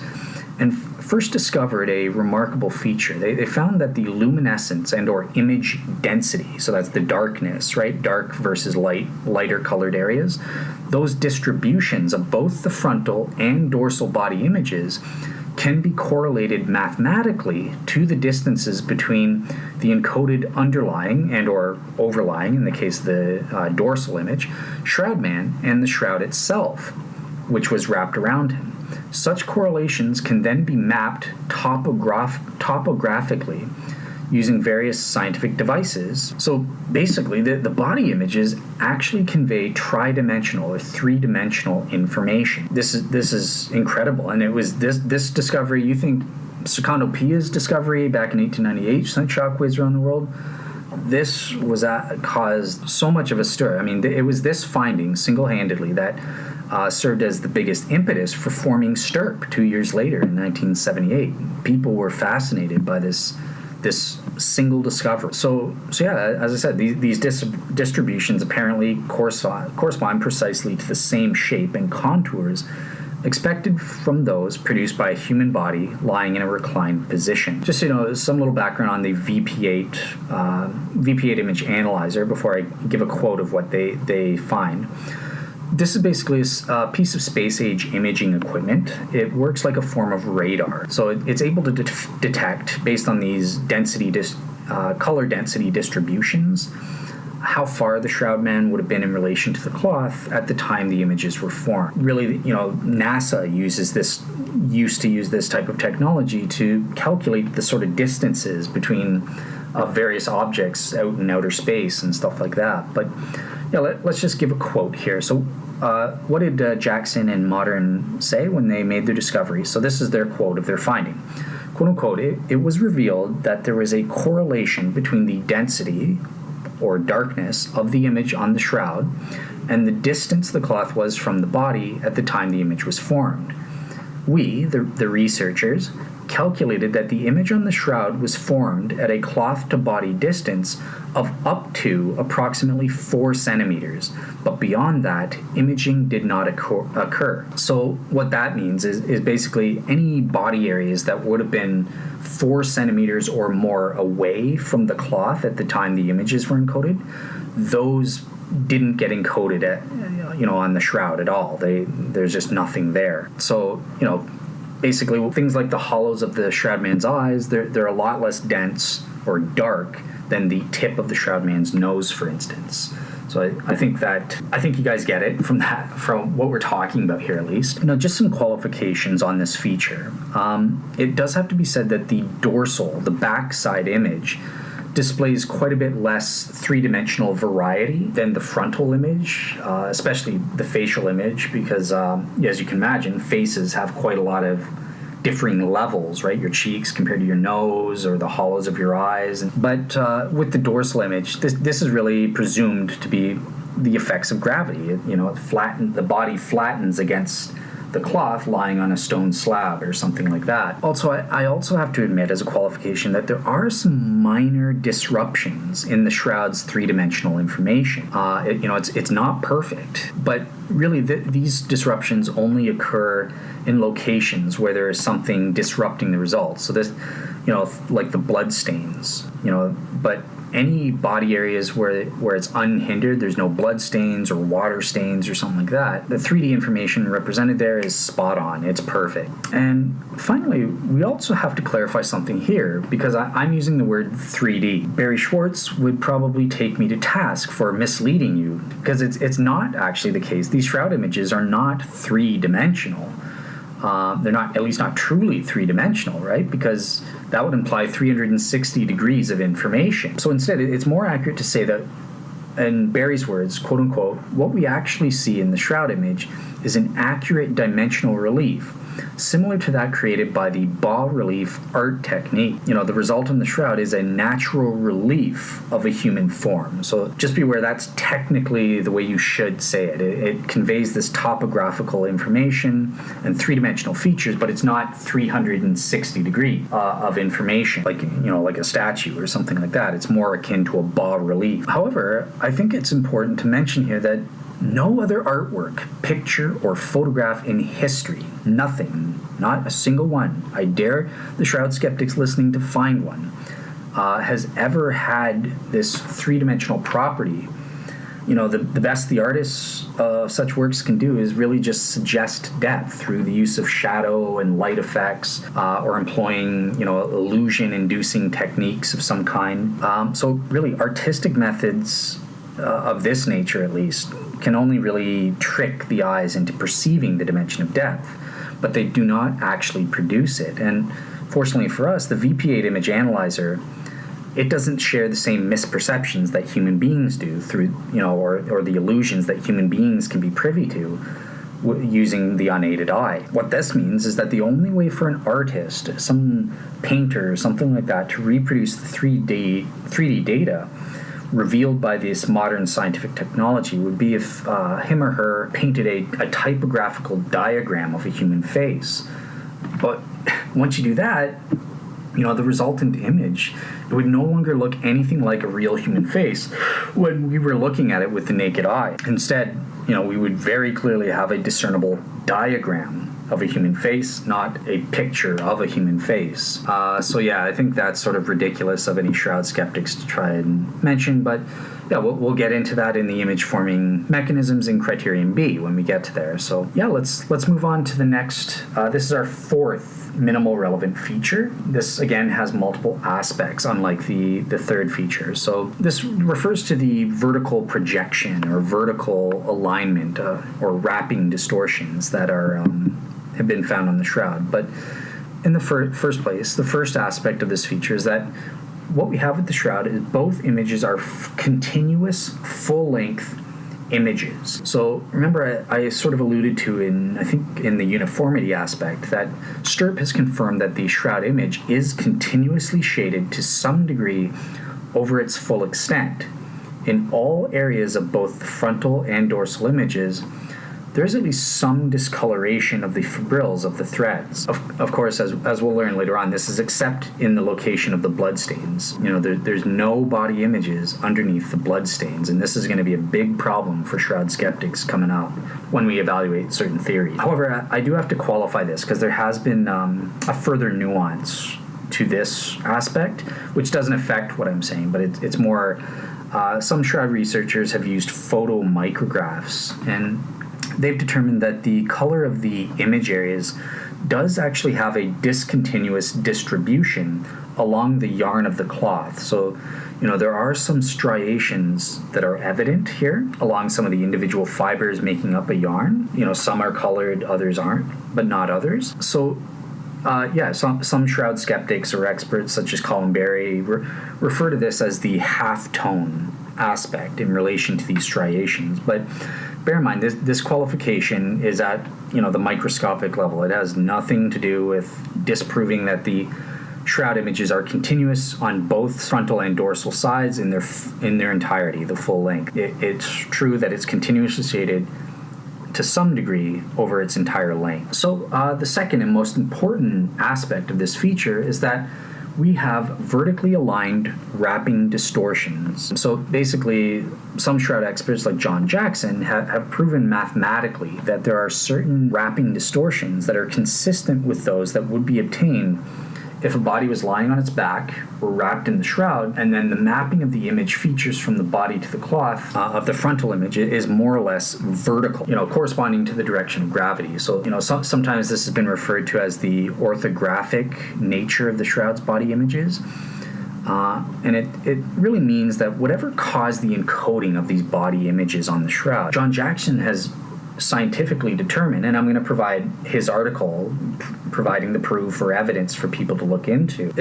and first discovered a remarkable feature. They found that the luminescence and or image density, so that's the darkness, right? Dark versus lighter colored areas. Those distributions of both the frontal and dorsal body images can be correlated mathematically to the distances between the encoded underlying and or overlying, in the case of the dorsal image, shroud man and the shroud itself, which was wrapped around him. Such correlations can then be mapped topographically using various scientific devices. So basically, the body images actually convey tridimensional or three-dimensional information. This is incredible, and it was this discovery. You think Secondo Pia's discovery back in 1898 sent shockwaves around the world? This was caused so much of a stir. I mean, it was this finding single-handedly that served as the biggest impetus for forming STIRP 2 years later in 1978. People were fascinated by this single discovery. So yeah, as I said, these distributions apparently correspond precisely to the same shape and contours expected from those produced by a human body lying in a reclined position. Just some little background on the VP8 image analyzer before I give a quote of what they find. This is basically a piece of space-age imaging equipment. It works like a form of radar. So it's able to detect, based on these color density distributions, how far the shroud man would have been in relation to the cloth at the time the images were formed. Really, NASA used to use this type of technology to calculate the sort of distances between various objects out in outer space and stuff like that. But let's just give a quote here. So what did Jackson and Modern say when they made their discovery? So this is their quote of their finding. Quote unquote, it was revealed that there was a correlation between the density or darkness of the image on the shroud and the distance the cloth was from the body at the time the image was formed. We, the researchers, calculated that the image on the shroud was formed at a cloth-to-body distance of up to approximately 4 centimeters, but beyond that, imaging did not occur. So what that means is basically any body areas that would have been 4 centimeters or more away from the cloth at the time the images were encoded, those didn't get encoded on the shroud at all. There's just nothing there. So, basically things like the hollows of the shroud man's eyes, they're a lot less dense or dark than the tip of the shroud man's nose, for instance. So I think you guys get it from what we're talking about here, at least. Just some qualifications on this feature. It does have to be said that the backside image, displays quite a bit less three-dimensional variety than the frontal image, especially the facial image, because as you can imagine, faces have quite a lot of differing levels, right? Your cheeks compared to your nose or the hollows of your eyes. But with the dorsal image, this is really presumed to be the effects of gravity. The body flattens against the cloth lying on a stone slab or something like that. Also, I also have to admit as a qualification that there are some minor disruptions in the shroud's three-dimensional information. It's not perfect, but really these disruptions only occur in locations where there is something disrupting the results. So this, like the blood stains, but any body areas where it's unhindered, there's no blood stains or water stains or something like that, the 3D information represented there is spot on. It's perfect. And finally, we also have to clarify something here, because I'm using the word 3D. Barry Schwartz would probably take me to task for misleading you, because it's not actually the case. These shroud images are not three-dimensional. They're not, at least not truly three-dimensional, right? Because that would imply 360 degrees of information. So instead, it's more accurate to say that, in Barry's words, quote unquote, what we actually see in the shroud image is an accurate dimensional relief, similar to that created by the bas-relief art technique. The result in the shroud is a natural relief of a human form. So just beware, that's technically the way you should say it. It conveys this topographical information and three-dimensional features, but it's not 360 degree of information, like a statue or something like that. It's more akin to a bas-relief. However, I think it's important to mention here that No other artwork, picture, or photograph in history, nothing, not a single one, I dare the Shroud skeptics listening to find one, has ever had this three-dimensional property. The best the artists of such works can do is really just suggest depth through the use of shadow and light effects, or employing, illusion-inducing techniques of some kind. So really, artistic methods of this nature, at least, can only really trick the eyes into perceiving the dimension of depth, but they do not actually produce it. And fortunately for us, the VP8 image analyzer, it doesn't share the same misperceptions that human beings do through, or the illusions that human beings can be privy to using the unaided eye. What this means is that the only way for an artist, some painter, something like that, to reproduce the 3D data revealed by this modern scientific technology would be if him or her painted a typographical diagram of a human face. But once you do that, the resultant image, it would no longer look anything like a real human face when we were looking at it with the naked eye. Instead, we would very clearly have a discernible diagram of a human face, not a picture of a human face. I think that's sort of ridiculous of any Shroud skeptics to try and mention, but yeah, we'll get into that in the image forming mechanisms in criterion B when we get to there. So yeah, let's move on to the next. This is our fourth minimal relevant feature. This again has multiple aspects, unlike the third feature. So this refers to the vertical projection or vertical alignment or wrapping distortions that have been found on the Shroud. But in the first place, the first aspect of this feature is that what we have with the Shroud is both images are continuous, full-length images. So remember, I sort of alluded to in the uniformity aspect that Stirp has confirmed that the Shroud image is continuously shaded to some degree over its full extent. In all areas of both the frontal and dorsal images, there is at least some discoloration of the fibrils of the threads. Of course, as we'll learn later on, this is except in the location of the bloodstains. There's no body images underneath the bloodstains, and this is going to be a big problem for Shroud skeptics coming up when we evaluate certain theories. However, I do have to qualify this because there has been a further nuance to this aspect, which doesn't affect what I'm saying, but it's more, some Shroud researchers have used photomicrographs, and they've determined that the color of the image areas does actually have a discontinuous distribution along the yarn of the cloth. So, there are some striations that are evident here along some of the individual fibers making up a yarn. Some are colored, others aren't, but not others. So, some Shroud skeptics or experts such as Colin Berry refer to this as the half-tone aspect in relation to these striations. But bear in mind, this qualification is at the microscopic level. It has nothing to do with disproving that the Shroud images are continuous on both frontal and dorsal sides in their entirety, the full length. It's true that it's continuously shaded to some degree over its entire length. So the second and most important aspect of this feature is that we have vertically aligned wrapping distortions. So basically, some Shroud experts like John Jackson have proven mathematically that there are certain wrapping distortions that are consistent with those that would be obtained if a body was lying on its back or wrapped in the Shroud, and then the mapping of the image features from the body to the cloth of the frontal image is more or less vertical, corresponding to the direction of gravity. So, sometimes this has been referred to as the orthographic nature of the Shroud's body images. And it really means that whatever caused the encoding of these body images on the Shroud, John Jackson has scientifically determined, and I'm going to provide his article providing the proof or evidence for people to look into.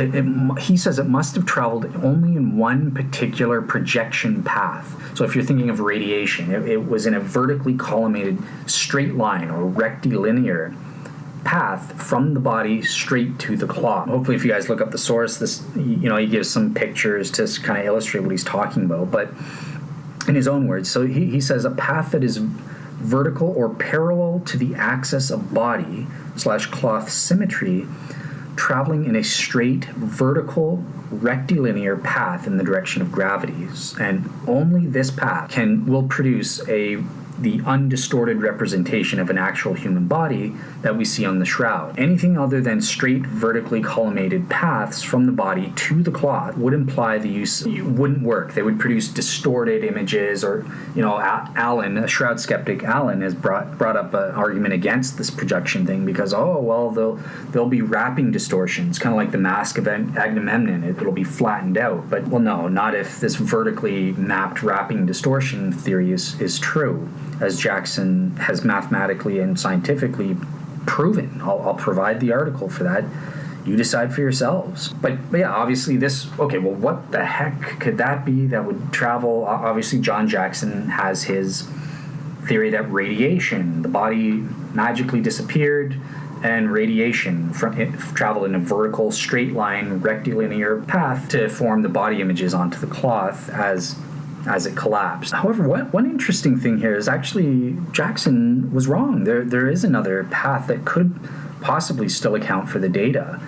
He says it must have traveled only in one particular projection path. So if you're thinking of radiation, it was in a vertically collimated straight line or rectilinear path from the body straight to the cloth. Hopefully, if you guys look up the source, he gives some pictures to kind of illustrate what he's talking about. But in his own words, so he says a path that is vertical or parallel to the axis of body / cloth symmetry, traveling in a straight vertical rectilinear path in the direction of gravity, and only this path will produce a the undistorted representation of an actual human body that we see on the shroud. Anything other than straight vertically collimated paths from the body to the cloth would imply the use wouldn't work. They would produce distorted images, or, Allen, a shroud skeptic, Allen, has brought up an argument against this projection thing because, they'll be wrapping distortions, kind of like the Mask of Agamemnon. It'll be flattened out. But, well, no, not if this vertically mapped wrapping distortion theory is true, as Jackson has mathematically and scientifically proven. I'll provide the article for that. You decide for yourselves. But yeah, obviously what the heck could that be that would travel? Obviously, John Jackson has his theory that radiation, the body magically disappeared, and radiation traveled in a vertical, straight line, rectilinear path to form the body images onto the cloth as it collapsed. However, one interesting thing here is actually Jackson was wrong. There is another path that could possibly still account for the data.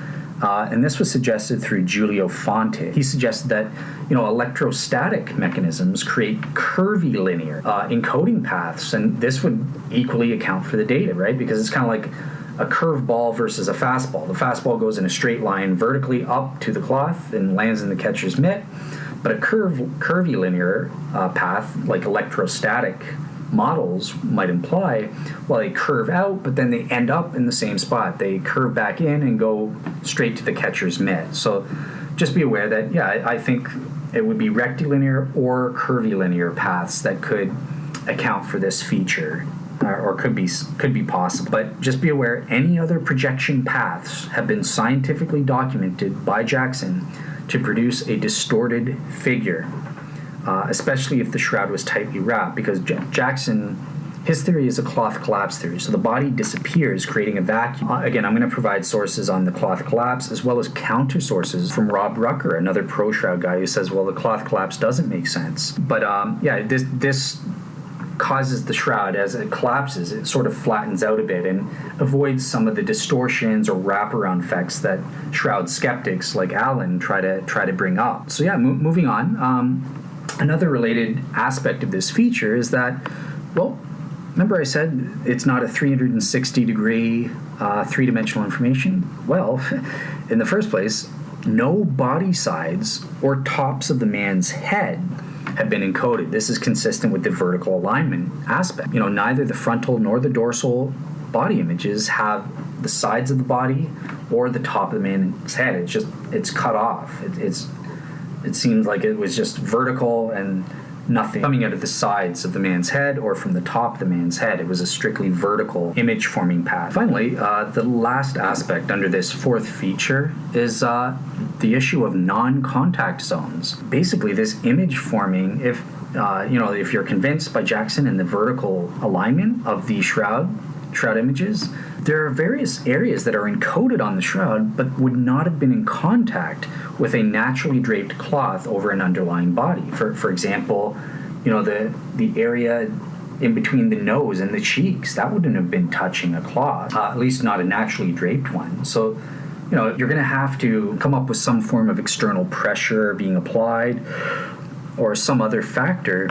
And this was suggested through Giulio Fonte. He suggested that, electrostatic mechanisms create curvilinear encoding paths, and this would equally account for the data, right? Because it's kind of like a curved ball versus a fastball. The fastball goes in a straight line vertically up to the cloth and lands in the catcher's mitt, but a curvilinear path, like electrostatic models might imply, they curve out, but then they end up in the same spot. They curve back in and go straight to the catcher's mitt. So just be aware that, I think it would be rectilinear or curvilinear paths that could account for this feature, or could be possible. But just be aware, any other projection paths have been scientifically documented by Jackson to produce a distorted figure, especially if the shroud was tightly wrapped, because Jackson, his theory is a cloth collapse theory. So the body disappears, creating a vacuum. Again, I'm going to provide sources on the cloth collapse, as well as counter sources from Rob Rucker, another pro-shroud guy, who says, the cloth collapse doesn't make sense. But this causes the shroud, as it collapses, it sort of flattens out a bit and avoids some of the distortions or wraparound effects that shroud skeptics like Allen try to bring up. So moving on. Another related aspect of this feature is that, remember I said it's not a 360-degree three-dimensional information? Well, in the first place, no body sides or tops of the man's head have been encoded. This is consistent with the vertical alignment aspect. Neither the frontal nor the dorsal body images have the sides of the body or the top of the man's head. It's cut off. It seems like it was just vertical and nothing coming out of the sides of the man's head or from the top of the man's head. It was a strictly vertical image-forming path. Finally, the last aspect under this fourth feature is the issue of non-contact zones. Basically, this image forming, if you're convinced by Jackson in the vertical alignment of the shroud images, there are various areas that are encoded on the shroud but would not have been in contact with a naturally draped cloth over an underlying body. For example, the area in between the nose and the cheeks, that wouldn't have been touching a cloth, at least not a naturally draped one. So, you're going to have to come up with some form of external pressure being applied or some other factor,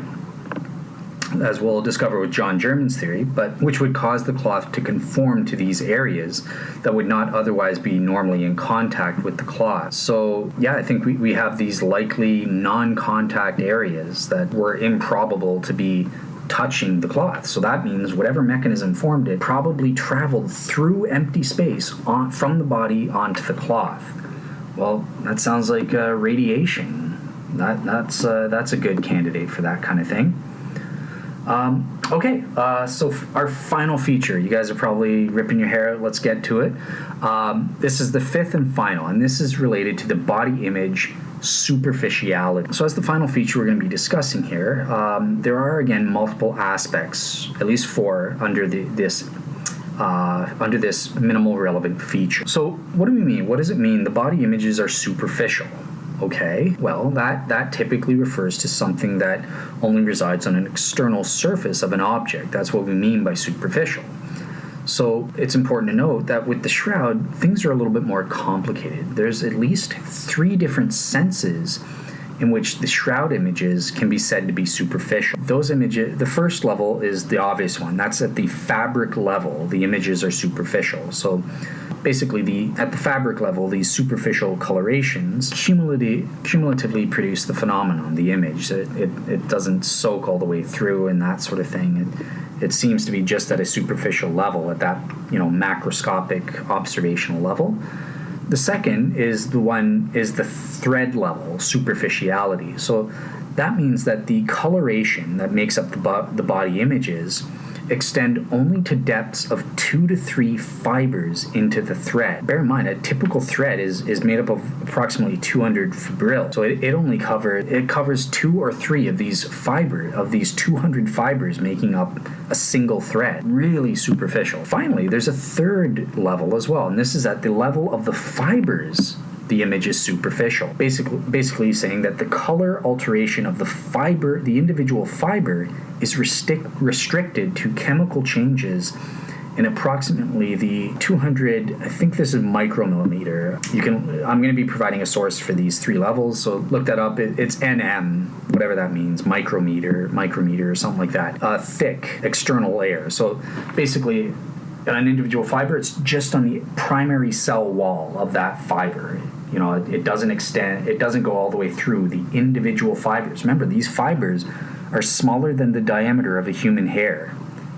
as we'll discover with John German's theory, but which would cause the cloth to conform to these areas that would not otherwise be normally in contact with the cloth. So, I think we have these likely non-contact areas that were improbable to be touching the cloth. So that means whatever mechanism formed it probably traveled through empty space from the body onto the cloth. Well, that sounds like radiation. That's a good candidate for that kind of thing. So our final feature, you guys are probably ripping your hair out. Let's get to it. This is the fifth and final, and this is related to the body image superficiality. So as the final feature we're going to be discussing here, there are, again, multiple aspects, at least four, under this minimal relevant feature. So what do we mean? What does it mean the body images are superficial? Okay, well, that typically refers to something that only resides on an external surface of an object. That's what we mean by superficial. So it's important to note that with the shroud, things are a little bit more complicated. There's at least three different senses in which the shroud images can be said to be superficial. Those images, the first level is the obvious one. That's at the fabric level. The images are superficial. So basically, at the fabric level, these superficial colorations cumulatively produce the phenomenon, the image. It doesn't soak all the way through and that sort of thing. It seems to be just at a superficial level, at that macroscopic observational level. The second is the thread level, superficiality. So that means that the coloration that makes up the body images extend only to depths of 2 to 3 fibers into the thread. Bear in mind, a typical thread is made up of approximately 200 fibrils. So it covers 2 or 3 of these 200 fibers making up a single thread. Really superficial. Finally, there's a third level as well, and this is at the level of the fibers. The image is superficial. Basically saying that the color alteration of the individual fiber is restricted to chemical changes in approximately the 200, I think this is micromillimeter. I'm going to be providing a source for these 3 levels, so look that up. It's NM, whatever that means, micrometer or something like that. Thick external layer. So basically, an individual fiber, it's just on the primary cell wall of that fiber. It doesn't go all the way through the individual fibers. Remember, these fibers are smaller than the diameter of a human hair.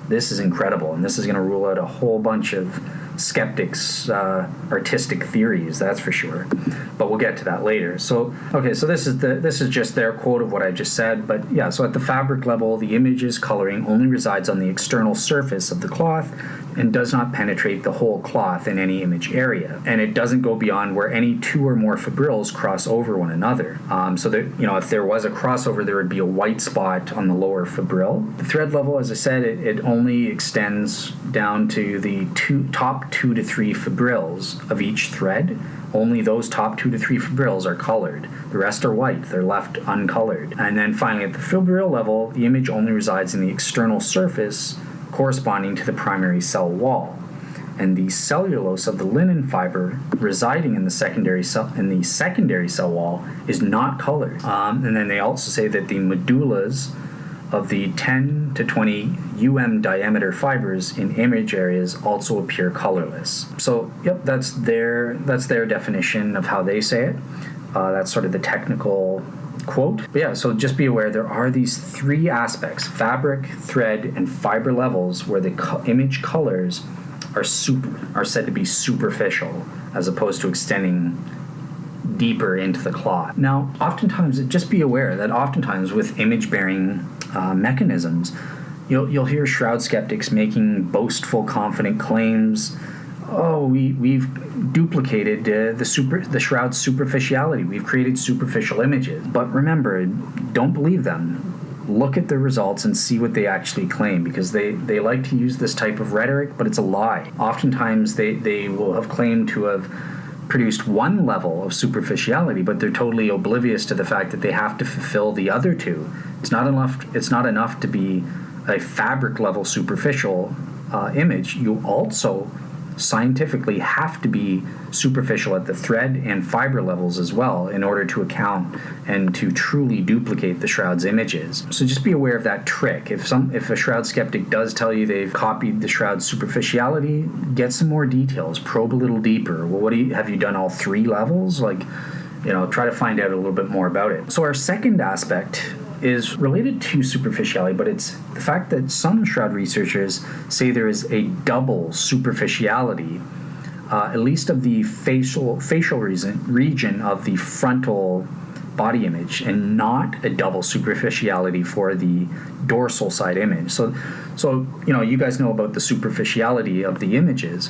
This is incredible, and this is going to rule out a whole bunch of skeptics' artistic theories, that's for sure. But we'll get to that later. So this is just their quote of what I just said. But yeah, so at the fabric level, the image's coloring only resides on the external surface of the cloth and does not penetrate the whole cloth in any image area, and it doesn't go beyond where any 2 or more fibrils cross over one another. So that if there was a crossover, there would be a white spot on the lower fibril. The thread level, as I said, it only extends down to the top 2 to 3 fibrils of each thread. Only those top 2 to 3 fibrils are colored. The rest are white. They're left uncolored. And then finally, at the fibril level, the image only resides in the external surface corresponding to the primary cell wall, and the cellulose of the linen fiber residing in the secondary cell wall is not colored. And then they also say that the medullas of the 10 to 20 diameter fibers in image areas also appear colorless. So, yep, that's their definition of how they say it. That's sort of the technical quote. But yeah, so just be aware there are these 3 aspects: fabric, thread, and fiber levels, where the image colors are said to be superficial as opposed to extending deeper into the cloth. Now, just be aware that oftentimes with image-bearing mechanisms, you'll hear shroud skeptics making boastful, confident claims. Oh, we've duplicated the shroud's superficiality. We've created superficial images. But remember, don't believe them. Look at the results and see what they actually claim, because they like to use this type of rhetoric, but it's a lie. Oftentimes they will have claimed to have produced one level of superficiality, but they're totally oblivious to the fact that they have to fulfill the other 2. It's not enough to be a fabric level superficial image. You also scientifically have to be superficial at the thread and fiber levels as well in order to account and to truly duplicate the shroud's images. So just be aware of that trick. If a shroud skeptic does tell you they've copied the shroud's superficiality, get some more details, probe a little deeper. Well, have you done all 3 levels? Try to find out a little bit more about it. So our second aspect is related to superficiality, but it's the fact that some shroud researchers say there is a double superficiality, at least of the facial region of the frontal body image, and not a double superficiality for the dorsal side image. So you guys know about the superficiality of the images.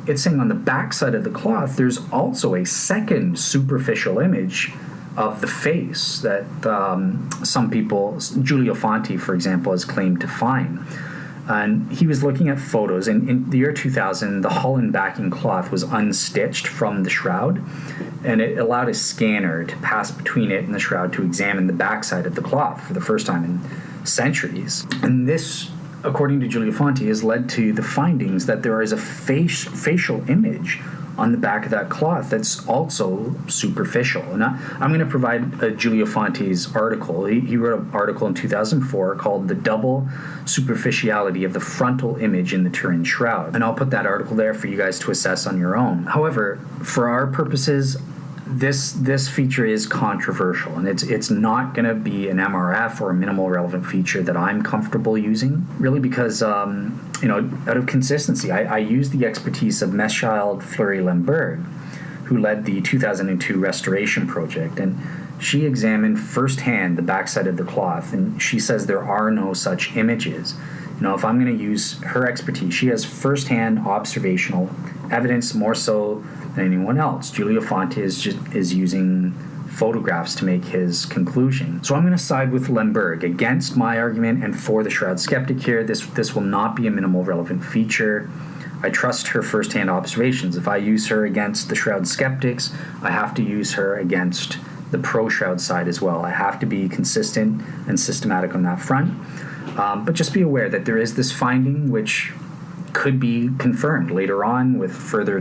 It's saying on the back side of the cloth, there's also a second superficial image of the face that some people, Giulio Fanti, for example, has claimed to find. And he was looking at photos, and in the year 2000, the Holland backing cloth was unstitched from the shroud, and it allowed a scanner to pass between it and the shroud to examine the backside of the cloth for the first time in centuries. And this, according to Giulio Fanti, has led to the findings that there is a facial image on the back of that cloth that's also superficial. And I'm going to provide Giulio Fanti's article. He wrote an article in 2004 called "The Double Superficiality of the Frontal Image in the Turin Shroud." And I'll put that article there for you guys to assess on your own. However, for our purposes, this feature is controversial, and it's not going to be an MRF or a minimal relevant feature that I'm comfortable using, really, because out of consistency, I use the expertise of Meschild Fleury-Lemberg, who led the 2002 restoration project, and she examined firsthand the backside of the cloth, and she says there are no such images. If I'm going to use her expertise, she has firsthand observational evidence more so than anyone else. Giulio Fanti is using photographs to make his conclusion. So I'm going to side with Lemberg against my argument and for the Shroud skeptic here. This will not be a minimal relevant feature. I trust her firsthand observations. If I use her against the Shroud skeptics, I have to use her against the pro-Shroud side as well. I have to be consistent and systematic on that front. But just be aware that there is this finding which could be confirmed later on with further,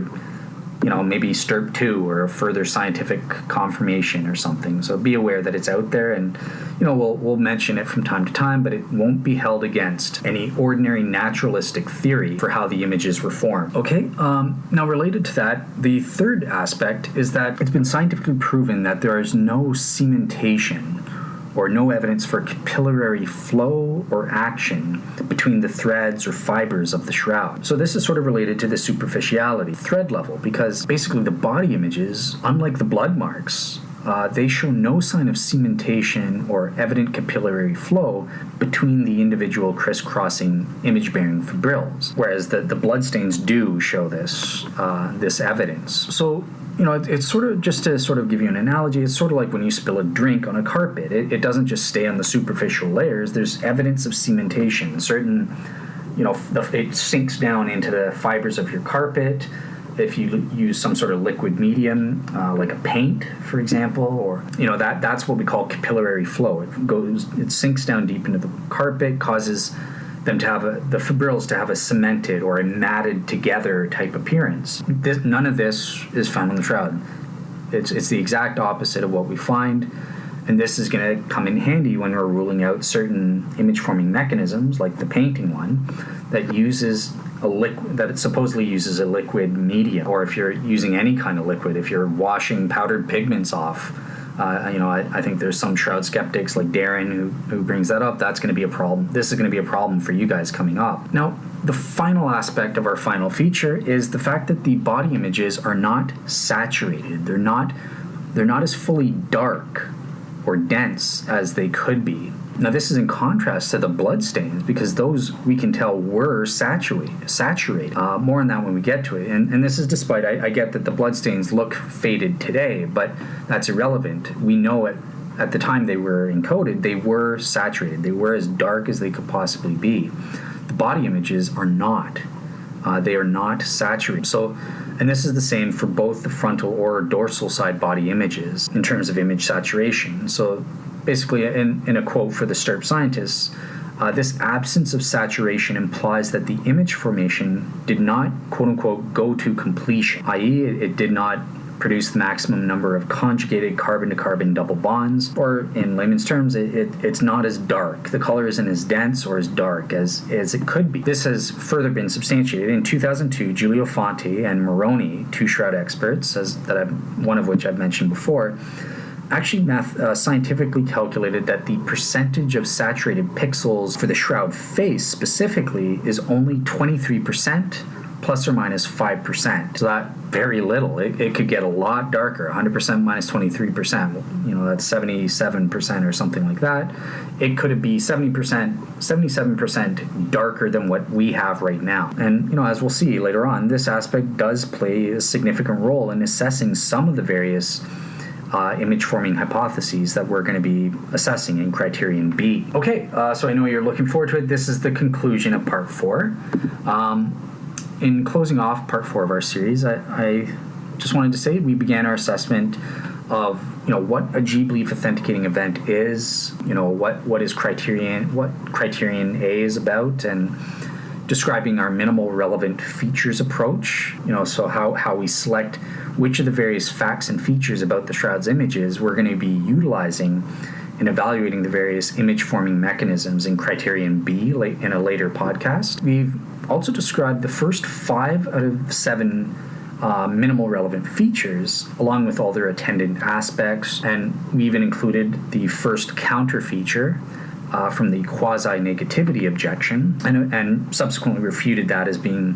maybe STIRP 2 or further scientific confirmation or something. So be aware that it's out there, and we'll mention it from time to time, but it won't be held against any ordinary naturalistic theory for how the images were formed. Okay, now related to that, the third aspect is that it's been scientifically proven that there is no cementation or no evidence for capillary flow or action between the threads or fibers of the shroud. So this is sort of related to the superficiality thread level, because basically the body images, unlike the blood marks, they show no sign of cementation or evident capillary flow between the individual crisscrossing image-bearing fibrils, whereas the bloodstains do show this evidence. So it's sort of, just to sort of give you an analogy, it's sort of like when you spill a drink on a carpet. It doesn't just stay on the superficial layers. There's evidence of cementation. Certain, it sinks down into the fibers of your carpet. If you use some sort of liquid medium, like a paint, for example, or, that's what we call capillary flow. It sinks down deep into the carpet, causes them to have the fibrils to have a cemented or a matted together type appearance. None of this is found in the shroud. It's the exact opposite of what we find, and this is going to come in handy when we're ruling out certain image forming mechanisms, like the painting one, that uses that it supposedly uses a liquid medium, or if you're using any kind of liquid, if you're washing powdered pigments off. I think there's some shroud skeptics like Darren who brings that up. That's going to be a problem. This is going to be a problem for you guys coming up. Now, the final aspect of our final feature is the fact that the body images are not saturated. They're not as fully dark or dense as they could be. Now, this is in contrast to the bloodstains, because those, we can tell, were saturated. More on that when we get to it. And this is despite, I get that the bloodstains look faded today, but that's irrelevant. We know at the time they were encoded, they were saturated. They were as dark as they could possibly be. The body images are not. They are not saturated. So, and this is the same for both the frontal or dorsal side body images in terms of image saturation. So, basically, in a quote for the STIRP scientists, this absence of saturation implies that the image formation did not, quote-unquote, go to completion, i.e. it did not produce the maximum number of conjugated carbon-to-carbon double bonds, or in layman's terms, it's not as dark. The color isn't as dense or as dark as it could be. This has further been substantiated. In 2002, Giulio Fanti and Moroni, two shroud experts, one of which I've mentioned before, actually scientifically calculated that the percentage of saturated pixels for the shroud face specifically is only 23%, plus or minus 5%. So that very little. It could get a lot darker, 100% minus 23%. That's 77% or something like that. It could be 77% darker than what we have right now. And, as we'll see later on, this aspect does play a significant role in assessing some of the various image-forming hypotheses that we're going to be assessing in Criterion B. Okay, so I know you're looking forward to it. This is the conclusion of Part 4. In closing off Part 4 of our series, I just wanted to say we began our assessment of what a G-belief authenticating event is, what Criterion A is about, and describing our minimal relevant features approach, so how we select which of the various facts and features about the Shroud's images we're going to be utilizing in evaluating the various image-forming mechanisms in Criterion B in a later podcast. We've also described the first 5 out of 7 minimal relevant features, along with all their attendant aspects, and we even included the first counter feature from the quasi-negativity objection, and subsequently refuted that as being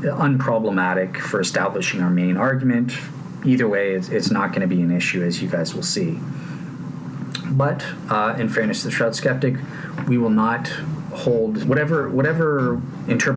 unproblematic for establishing our main argument. Either way, it's not going to be an issue, as you guys will see. But in fairness to the Shroud skeptic, we will not hold whatever interpretation